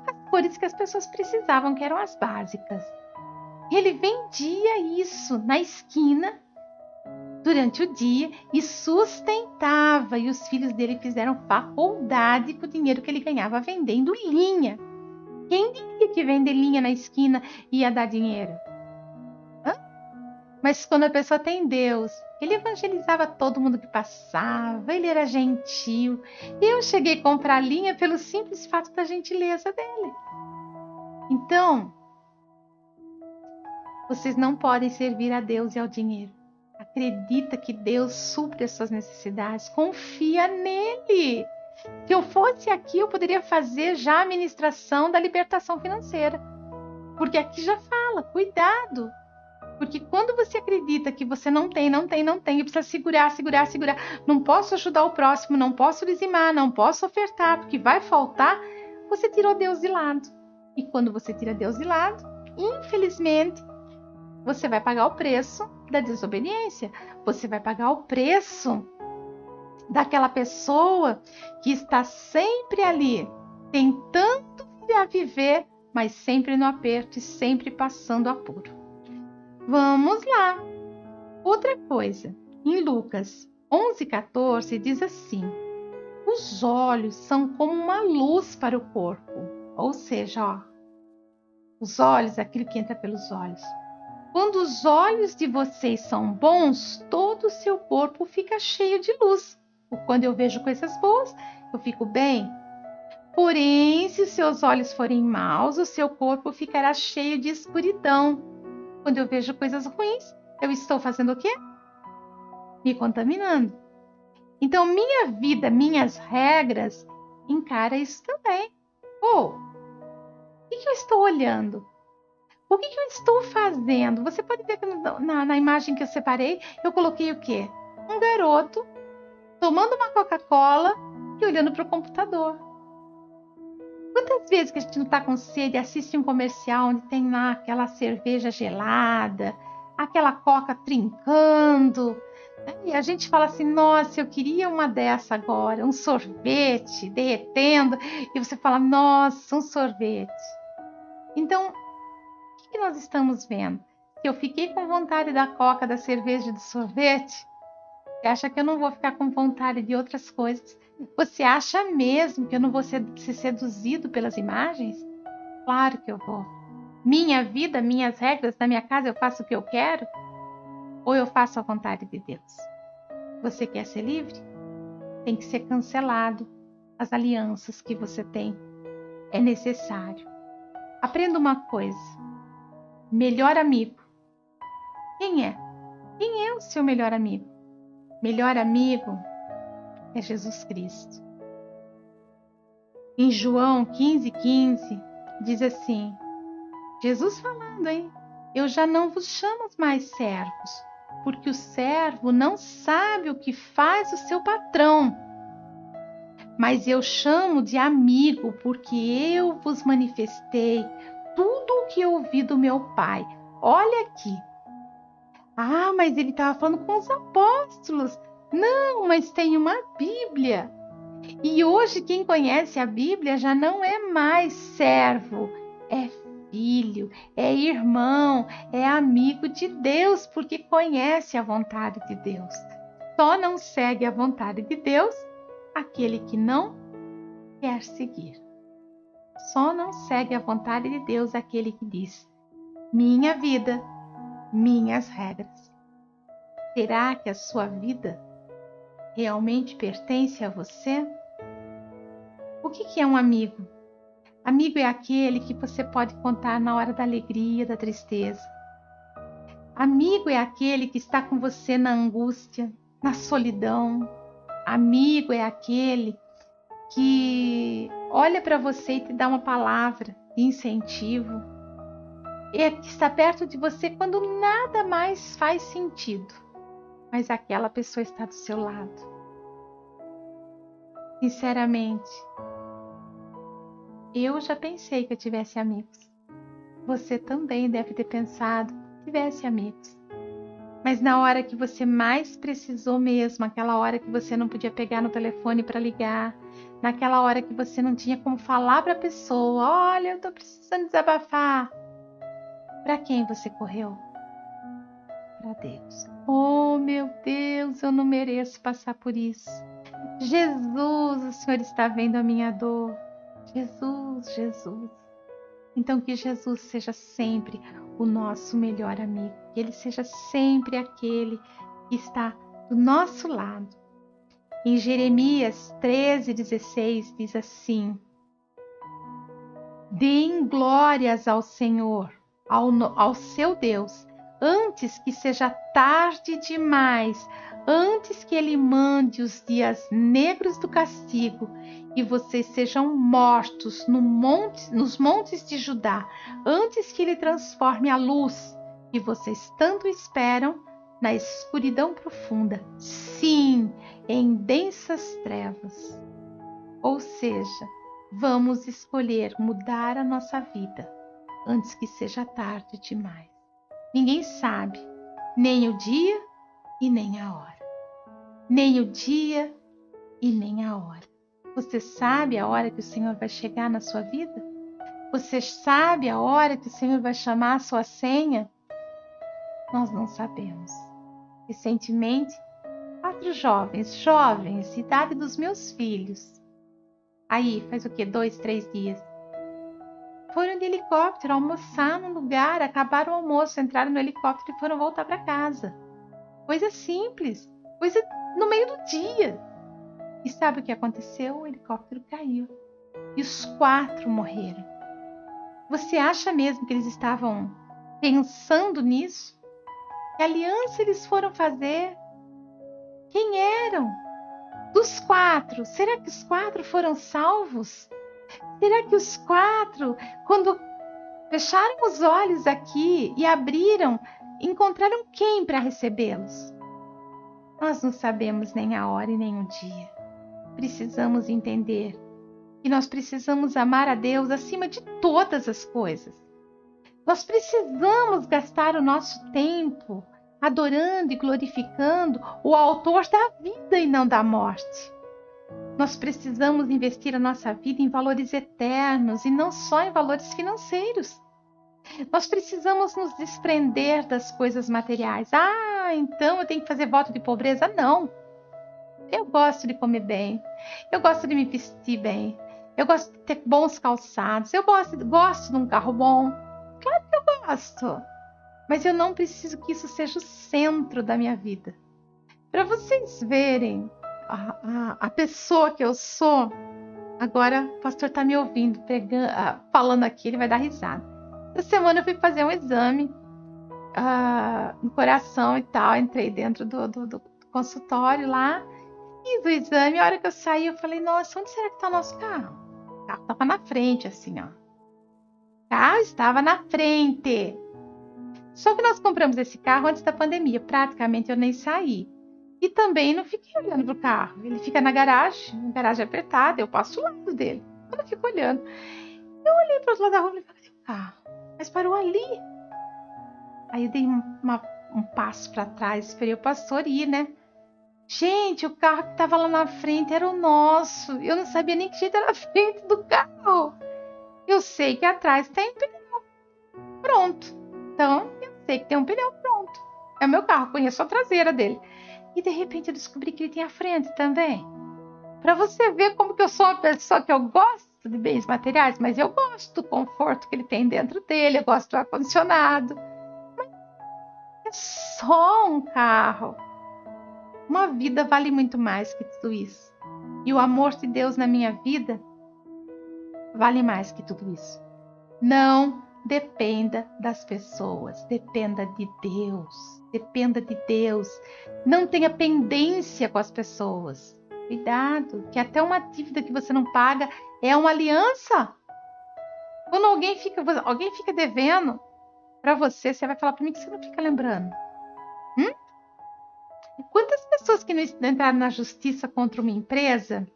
as cores que as pessoas precisavam, que eram as básicas. Ele vendia isso na esquina durante o dia e sustentava, e os filhos dele fizeram faculdade com o dinheiro que ele ganhava vendendo linha. Quem diria que vender linha na esquina ia dar dinheiro? Mas quando a pessoa tem Deus, ele evangelizava todo mundo que passava, ele era gentil. Eu cheguei a comprar linha pelo simples fato da gentileza dele. Então, vocês não podem servir a Deus e ao dinheiro. Acredita que Deus supre as suas necessidades. Confia nele. Se eu fosse aqui, eu poderia fazer já a ministração da libertação financeira. Porque aqui já fala, cuidado. Porque quando você acredita que você não tem, e precisa segurar. Não posso ajudar o próximo, não posso dizimar, não posso ofertar, porque vai faltar, você tirou Deus de lado. E quando você tira Deus de lado, infelizmente, você vai pagar o preço da desobediência. Você vai pagar o preço daquela pessoa que está sempre ali, tentando viver, mas sempre no aperto e sempre passando apuro. Vamos lá. Outra coisa, em Lucas 11:14 diz assim: os olhos são como uma luz para o corpo. Ou seja, ó, os olhos, aquilo que entra pelos olhos. Quando os olhos de vocês são bons, todo o seu corpo fica cheio de luz. Quando eu vejo coisas boas, eu fico bem. Porém, se os seus olhos forem maus, o seu corpo ficará cheio de escuridão. Quando eu vejo coisas ruins, eu estou fazendo o quê? Me contaminando. Então, minha vida, minhas regras, encara isso também. O que eu estou olhando? O que eu estou fazendo? Você pode ver que na imagem que eu separei, eu coloquei o quê? Um garoto tomando uma Coca-Cola e olhando para o computador. Quantas vezes que a gente não está com sede e assiste um comercial onde tem lá aquela cerveja gelada, aquela Coca trincando, né? E a gente fala assim, nossa, eu queria uma dessa agora, um sorvete derretendo, e você fala, nossa, um sorvete. Então, o que nós estamos vendo? Se eu fiquei com vontade da Coca, da cerveja, do sorvete, Você acha que eu não vou ficar com vontade de outras coisas? Você acha mesmo que eu não vou ser seduzido pelas imagens? Claro que eu vou. Minha vida, minhas regras, na minha casa eu faço o que eu quero? Ou eu faço a vontade de Deus? Você quer ser livre? Tem que ser cancelado as alianças que você tem. É necessário. Aprenda uma coisa. Melhor amigo. Quem é? Quem é o seu melhor amigo? Melhor amigo é Jesus Cristo. Em João 15:15, diz assim, Jesus falando, hein? Eu já não vos chamo mais servos, porque o servo não sabe o que faz o seu patrão. Mas eu chamo de amigo, porque eu vos manifestei tudo o que eu ouvi do meu Pai. Olha aqui. Ah, mas ele estava falando com os apóstolos. Não, mas tem uma Bíblia. E hoje quem conhece a Bíblia já não é mais servo, é filho, é irmão, é amigo de Deus, porque conhece a vontade de Deus. Só não segue a vontade de Deus aquele que não quer seguir. Só não segue a vontade de Deus aquele que diz: minha vida, minhas regras. Será que a sua vida realmente pertence a você? O que é um amigo? Amigo é aquele que você pode contar na hora da alegria, da tristeza. Amigo é aquele que está com você na angústia, na solidão. Amigo é aquele que olha para você e te dá uma palavra de incentivo. É que está perto de você quando nada mais faz sentido, mas aquela pessoa está do seu lado. Sinceramente, eu já pensei que eu tivesse amigos. Você também deve ter pensado que tivesse amigos. Mas na hora que você mais precisou mesmo, aquela hora que você não podia pegar no telefone para ligar, naquela hora que você não tinha como falar para a pessoa, olha, eu estou precisando desabafar. Para quem você correu? Para Deus. Oh, meu Deus, eu não mereço passar por isso. Jesus, o Senhor está vendo a minha dor. Jesus, Jesus. Então que Jesus seja sempre o nosso melhor amigo. Que Ele seja sempre aquele que está do nosso lado. Em Jeremias 13:16 diz assim: deem glórias ao Senhor, ao seu Deus, antes que seja tarde demais, antes que Ele mande os dias negros do castigo e vocês sejam mortos nos montes de Judá, antes que Ele transforme a luz que vocês tanto esperam na escuridão profunda, sim, em densas trevas. Ou seja, vamos escolher mudar a nossa vida antes que seja tarde demais. Ninguém sabe nem o dia e nem a hora. Nem o dia e nem a hora. Você sabe a hora que o Senhor vai chegar na sua vida? Você sabe a hora que o Senhor vai chamar a sua senha? Nós não sabemos. Recentemente, 4 jovens, idade dos meus filhos. Aí, faz o quê? 2, 3 dias. Foram de helicóptero almoçar num lugar, acabaram o almoço, entraram no helicóptero e foram voltar para casa. Coisa simples, coisa no meio do dia. E sabe o que aconteceu? O helicóptero caiu. E os 4 morreram. Você acha mesmo que eles estavam pensando nisso? Que aliança eles foram fazer? Quem eram? Dos 4, será que os 4 foram salvos? Será que os 4, quando fecharam os olhos aqui e abriram, encontraram quem para recebê-los? Nós não sabemos nem a hora e nem o dia. Precisamos entender que nós precisamos amar a Deus acima de todas as coisas. Nós precisamos gastar o nosso tempo adorando e glorificando o autor da vida e não da morte. Nós precisamos investir a nossa vida em valores eternos e não só em valores financeiros. Nós precisamos nos desprender das coisas materiais. Ah, então eu tenho que fazer voto de pobreza? Não. Eu gosto de comer bem. Eu gosto de me vestir bem. Eu gosto de ter bons calçados. Eu gosto de um carro bom. Claro que eu gosto. Mas eu não preciso que isso seja o centro da minha vida. Para vocês verem a pessoa que eu sou, agora o pastor está me ouvindo, falando aqui, ele vai dar risada. Essa semana eu fui fazer um exame no coração e tal, entrei dentro do consultório lá, fiz o exame, a hora que eu saí, eu falei, nossa, onde será que está o nosso carro? O carro estava na frente, assim, ó. O carro estava na frente. Só que nós compramos esse carro antes da pandemia, praticamente eu nem saí. E também não fiquei olhando pro carro. Ele fica na garagem apertada, eu passo ao lado dele. Eu não fico olhando. Eu olhei para o outro lado da rua e falei, cadê o carro? Mas parou ali. Aí eu dei um passo para trás, esperei o pastor ir, né? Gente, o carro que estava lá na frente era o nosso. Eu não sabia nem que jeito era a frente do carro. Eu sei que atrás tem pneu. Pronto. Então, eu sei que tem um pneu pronto. É o meu carro, conheço a traseira dele. E de repente eu descobri que ele tem a frente também. Para você ver como que eu sou uma pessoa que eu gosto de bens materiais, mas eu gosto do conforto que ele tem dentro dele, eu gosto do ar-condicionado. Mas é só um carro. Uma vida vale muito mais que tudo isso. E o amor de Deus na minha vida vale mais que tudo isso. Não dependa das pessoas, dependa de Deus. Dependa de Deus. Não tenha pendência com as pessoas. Cuidado, que até uma dívida que você não paga é uma aliança. Quando alguém fica devendo para você, você vai falar para mim que você não fica lembrando. Quantas pessoas que não entraram na justiça contra uma empresa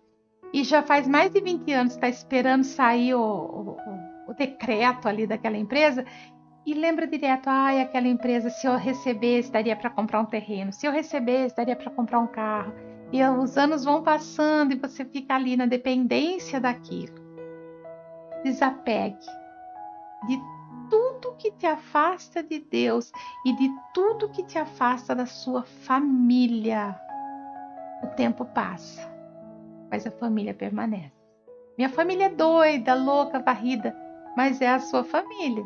e já faz mais de 20 anos está esperando sair o decreto ali daquela empresa e lembra direto, aquela empresa, se eu recebesse, daria para comprar um terreno, se eu recebesse, daria para comprar um carro. E os anos vão passando e você fica ali na dependência daquilo. Desapegue de tudo que te afasta de Deus e de tudo que te afasta da sua família. O tempo passa, mas a família permanece. Minha família é doida, louca, varrida, mas é a sua família.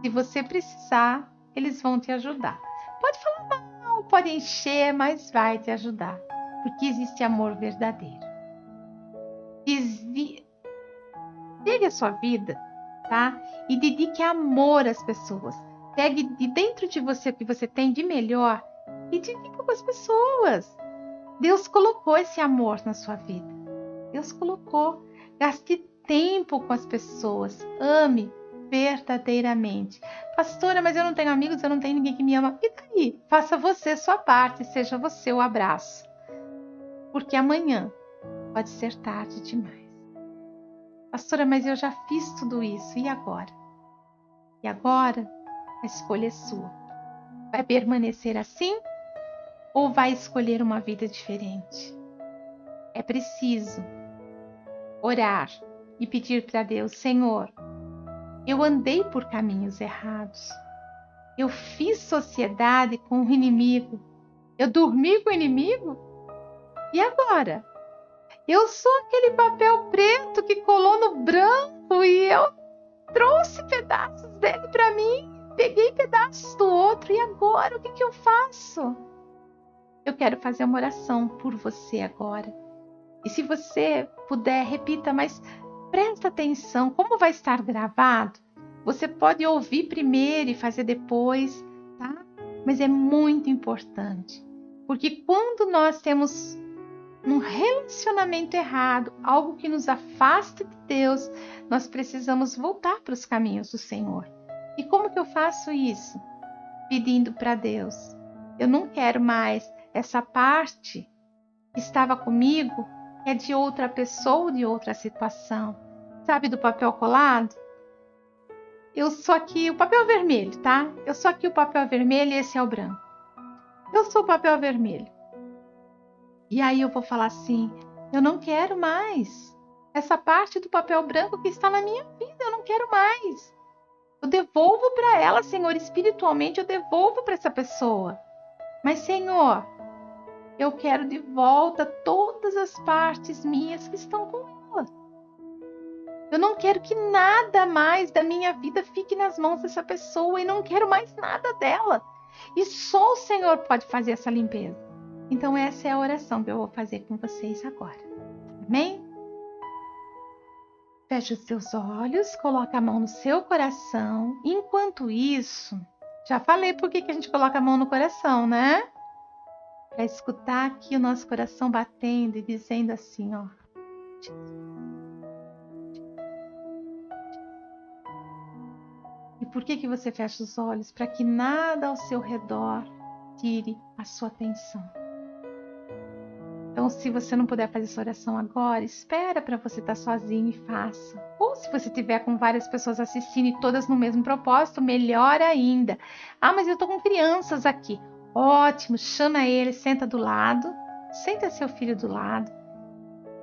Se você precisar, eles vão te ajudar. Pode falar mal, pode encher, mas vai te ajudar. Porque existe amor verdadeiro. Pegue a sua vida, tá? E dedique amor às pessoas. Pegue de dentro de você o que você tem de melhor e dividindo com as pessoas. Deus colocou esse amor na sua vida. Deus colocou. Gaste tempo com as pessoas. Ame verdadeiramente. Pastora, mas eu não tenho amigos, eu não tenho ninguém que me ama. E daí? Faça você sua parte, seja você o abraço. Porque amanhã pode ser tarde demais. Pastora, mas eu já fiz tudo isso, e agora? E agora a escolha é sua. Vai permanecer assim ou vai escolher uma vida diferente? É preciso orar e pedir para Deus, Senhor, eu andei por caminhos errados. Eu fiz sociedade com o inimigo. Eu dormi com o inimigo. E agora? Eu sou aquele papel preto que colou no branco e eu trouxe pedaços dele para mim. Peguei pedaços do outro e agora o que eu faço? Eu quero fazer uma oração por você agora. E se você puder, repita, mas presta atenção, como vai estar gravado? Você pode ouvir primeiro e fazer depois, tá? Mas é muito importante, porque quando nós temos um relacionamento errado, algo que nos afasta de Deus, nós precisamos voltar para os caminhos do Senhor. E como que eu faço isso? Pedindo para Deus. Eu não quero mais essa parte que estava comigo, que é de outra pessoa, de outra situação. Sabe do papel colado? Eu sou aqui o papel vermelho, tá? Eu sou aqui o papel vermelho e esse é o branco. Eu sou o papel vermelho. E aí eu vou falar assim, eu não quero mais essa parte do papel branco que está na minha vida, eu não quero mais. Eu devolvo para ela, Senhor, espiritualmente eu devolvo para essa pessoa. Mas, Senhor, eu quero de volta todas as partes minhas que estão com ela. Eu não quero que nada mais da minha vida fique nas mãos dessa pessoa e não quero mais nada dela. E só o Senhor pode fazer essa limpeza. Então essa é a oração que eu vou fazer com vocês agora. Amém? Feche os seus olhos, coloca a mão no seu coração. Enquanto isso, já falei por que a gente coloca a mão no coração, né? Para escutar aqui o nosso coração batendo e dizendo assim, ó. E por que você fecha os olhos? Para que nada ao seu redor tire a sua atenção. Então, se você não puder fazer essa oração agora, espera para você estar sozinho e faça. Ou se você tiver com várias pessoas assistindo e todas no mesmo propósito, melhor ainda. Ah, mas eu estou com crianças aqui. Ótimo, chama ele, senta do lado, senta seu filho do lado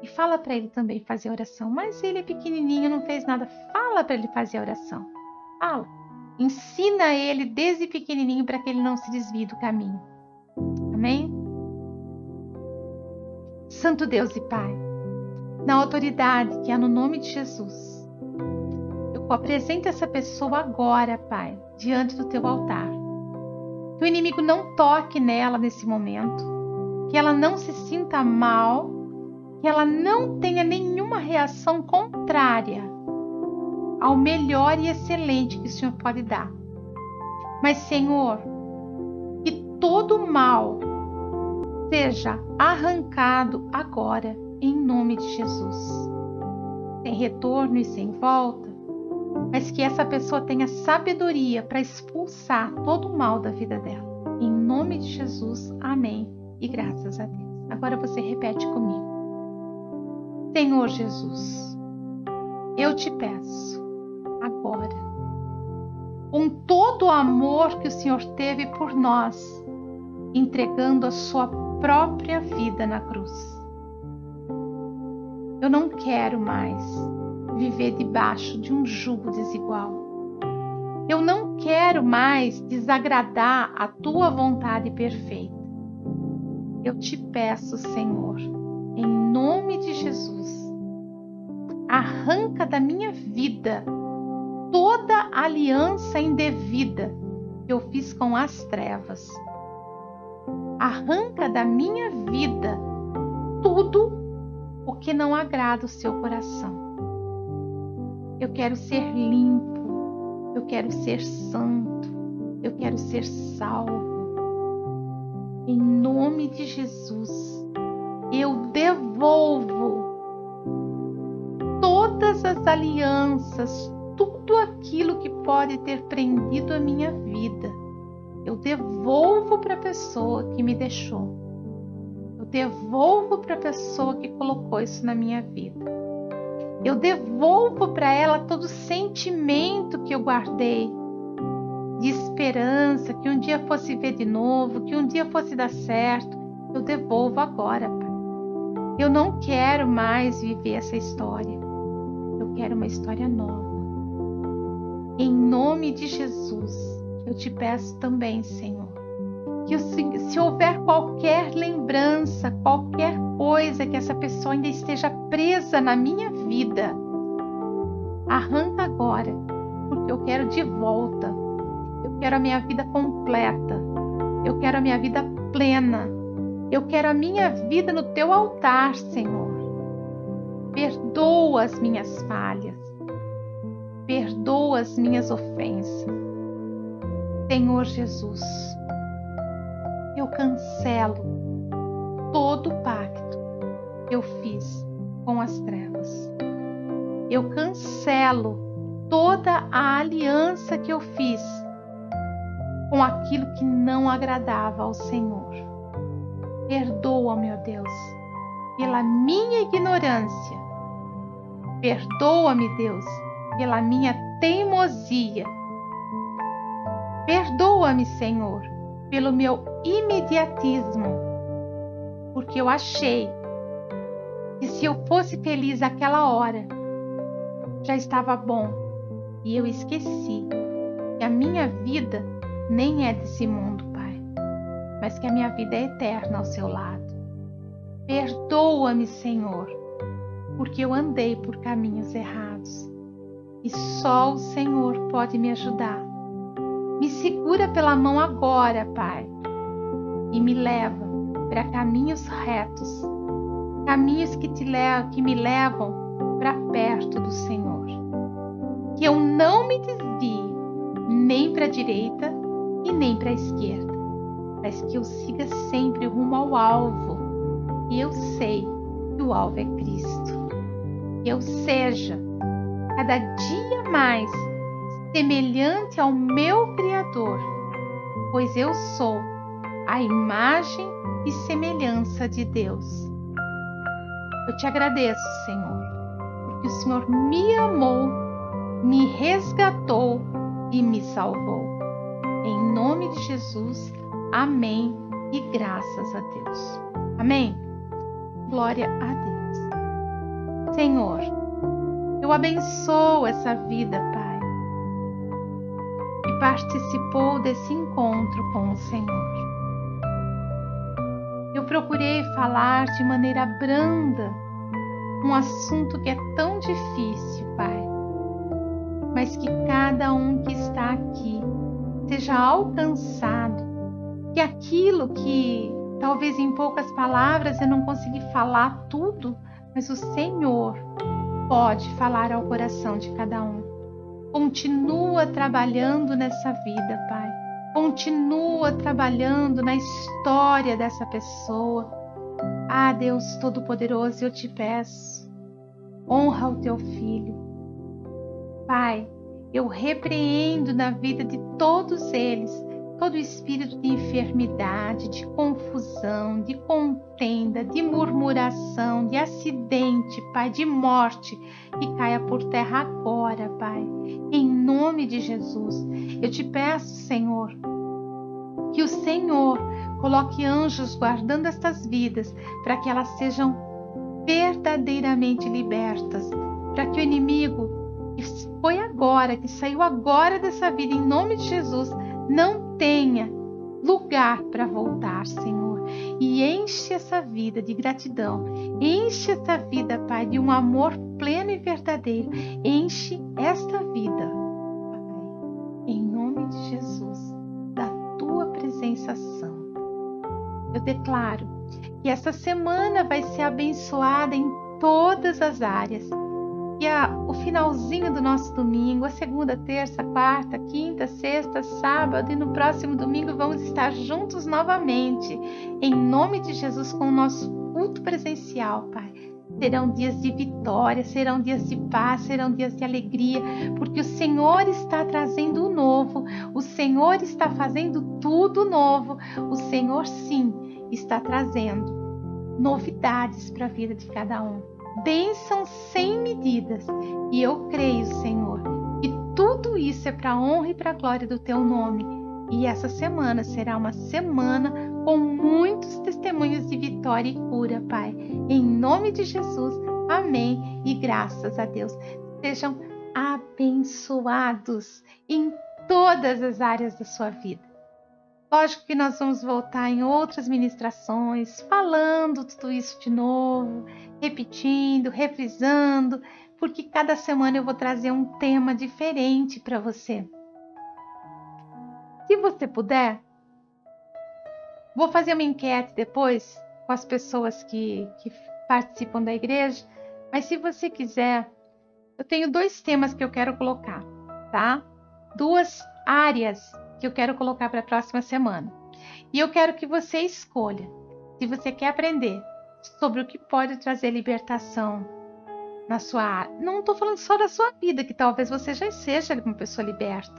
e fala para ele também fazer a oração. Mas ele é pequenininho, não fez nada. Fala para ele fazer a oração. Fala. Ensina ele desde pequenininho para que ele não se desvie do caminho. Amém? Santo Deus e Pai, na autoridade que há no nome de Jesus, eu apresento essa pessoa agora, Pai, diante do Teu altar. Que o inimigo não toque nela nesse momento, que ela não se sinta mal, que ela não tenha nenhuma reação contrária ao melhor e excelente que o Senhor pode dar. Mas, Senhor, que todo mal seja arrancado agora, em nome de Jesus. Sem retorno e sem volta, mas que essa pessoa tenha sabedoria para expulsar todo o mal da vida dela. Em nome de Jesus, amém e graças a Deus. Agora você repete comigo. Senhor Jesus, eu te peço, agora, com todo o amor que o Senhor teve por nós, entregando a sua própria vida na cruz. Eu não quero mais viver debaixo de um jugo desigual. Eu não quero mais desagradar a tua vontade perfeita. Eu te peço, Senhor, em nome de Jesus, arranca da minha vida toda aliança indevida que eu fiz com as trevas. Arranca da minha vida tudo o que não agrada o seu coração. Eu quero ser limpo, eu quero ser santo, eu quero ser salvo. Em nome de Jesus, eu devolvo todas as alianças, tudo aquilo que pode ter prendido a minha vida. Eu devolvo para a pessoa que me deixou. Eu devolvo para a pessoa que colocou isso na minha vida. Eu devolvo para ela todo o sentimento que eu guardei de esperança, que um dia fosse ver de novo, que um dia fosse dar certo. Eu devolvo agora, Pai. Eu não quero mais viver essa história. Eu quero uma história nova. Em nome de Jesus, eu te peço também, Senhor, que se houver qualquer lembrança, qualquer coisa que essa pessoa ainda esteja presa na minha vida, arranca agora, porque eu quero de volta. Eu quero a minha vida completa. Eu quero a minha vida plena. Eu quero a minha vida no teu altar, Senhor. Perdoa as minhas falhas. Perdoa as minhas ofensas. Senhor Jesus, eu cancelo todo o pacto que eu fiz com as trevas. Eu cancelo toda a aliança que eu fiz com aquilo que não agradava ao Senhor. Perdoa, meu Deus, pela minha ignorância. Perdoa-me, Deus, pela minha teimosia. Perdoa-me, Senhor, pelo meu imediatismo, porque eu achei que se eu fosse feliz aquela hora, já estava bom, e eu esqueci que a minha vida nem é desse mundo, Pai, mas que a minha vida é eterna ao seu lado. Perdoa-me, Senhor, porque eu andei por caminhos errados e só o Senhor pode me ajudar. Me segura pela mão agora, Pai, e me leva para caminhos retos, caminhos que me levam para perto do Senhor. Que eu não me desvie nem para a direita e nem para a esquerda, mas que eu siga sempre rumo ao alvo. E eu sei que o alvo é Cristo. Que eu seja cada dia mais semelhante ao meu Criador, pois eu sou a imagem e semelhança de Deus. Eu te agradeço, Senhor, porque o Senhor me amou, me resgatou e me salvou. Em nome de Jesus, amém e graças a Deus. Amém? Glória a Deus. Senhor, eu abençoo essa vida, Pai, que participou desse encontro com o Senhor. Eu procurei falar de maneira branda um assunto que é tão difícil, Pai, mas que cada um que está aqui seja alcançado, que aquilo que talvez em poucas palavras eu não consegui falar tudo, mas o Senhor pode falar ao coração de cada um. Continua trabalhando nessa vida, Pai. Continua trabalhando na história dessa pessoa. Ah, Deus Todo-Poderoso, eu te peço, honra o teu filho. Pai, eu repreendo na vida de todos eles todo espírito de enfermidade, de confusão, de contenda, de murmuração, de acidente, Pai, de morte, que caia por terra agora, Pai. Em nome de Jesus, eu te peço, Senhor, que o Senhor coloque anjos guardando estas vidas, para que elas sejam verdadeiramente libertas, para que o inimigo que foi agora, que saiu agora dessa vida, em nome de Jesus, não tenha lugar para voltar, Senhor. E enche essa vida de gratidão, enche essa vida, Pai, de um amor pleno e verdadeiro. Enche esta vida, Pai, em nome de Jesus, da tua presença santa. Eu declaro que essa semana vai ser abençoada em todas as áreas. E o finalzinho do nosso domingo, a segunda, terça, quarta, quinta, sexta, sábado e no próximo domingo vamos estar juntos novamente, em nome de Jesus, com o nosso culto presencial, Pai. Serão dias de vitória, serão dias de paz, serão dias de alegria, porque o Senhor está trazendo o novo, o Senhor está fazendo tudo novo, o Senhor sim está trazendo novidades para a vida de cada um. Bênçãos sem medidas. E eu creio, Senhor, que tudo isso é para a honra e para a glória do teu nome. E essa semana será uma semana com muitos testemunhos de vitória e cura, Pai. Em nome de Jesus, amém e graças a Deus. Sejam abençoados em todas as áreas da sua vida. Lógico que nós vamos voltar em outras ministrações, falando tudo isso de novo, repetindo, refrisando, porque cada semana eu vou trazer um tema diferente para você. Se você puder, vou fazer uma enquete depois com as pessoas que participam da igreja, mas se você quiser, eu tenho 2 temas que eu quero colocar, tá? 2 áreas que eu quero colocar para a próxima semana. E eu quero que você escolha, se você quer aprender sobre o que pode trazer libertação na sua área. Não estou falando só da sua vida, que talvez você já seja uma pessoa liberta,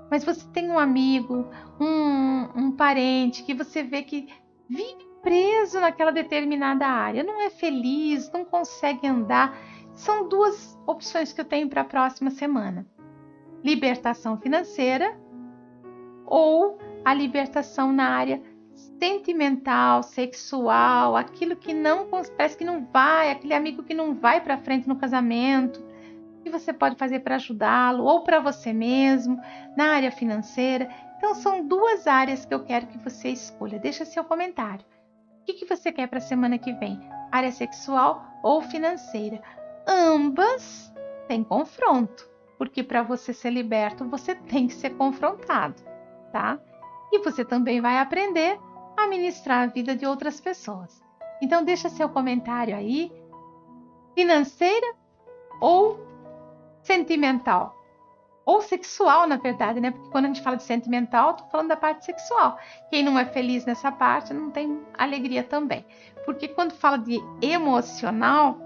mas você tem um amigo, um parente que você vê que vive preso naquela determinada área, não é feliz, não consegue andar. São 2 opções que eu tenho para a próxima semana: libertação financeira ou a libertação na área sentimental, sexual, aquilo que não, parece que não vai, aquele amigo que não vai para frente no casamento. que você pode fazer para ajudá-lo ou para você mesmo, na área financeira. Então, são 2 áreas que eu quero que você escolha. Deixa seu comentário. O que você quer para a semana que vem? Área sexual ou financeira? Ambas têm confronto, porque para você ser liberto, você tem que ser confrontado, tá? E você também vai aprender a ministrar a vida de outras pessoas. Então, deixa seu comentário aí. Financeira ou sentimental? Ou sexual, na verdade, né? Porque quando a gente fala de sentimental, estou falando da parte sexual. Quem não é feliz nessa parte não tem alegria também. Porque quando fala de emocional,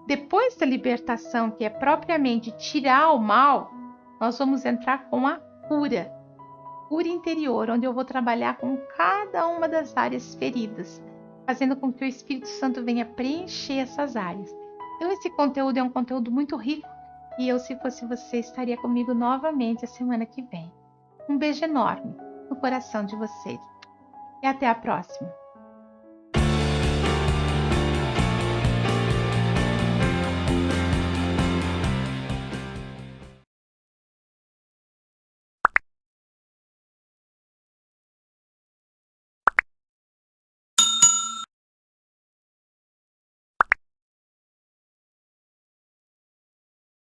depois da libertação, que é propriamente tirar o mal, nós vamos entrar com a cura. Cura interior, onde eu vou trabalhar com cada uma das áreas feridas, fazendo com que o Espírito Santo venha preencher essas áreas. Então, esse conteúdo é um conteúdo muito rico e eu, se fosse você, estaria comigo novamente a semana que vem. Um beijo enorme no coração de vocês e até a próxima!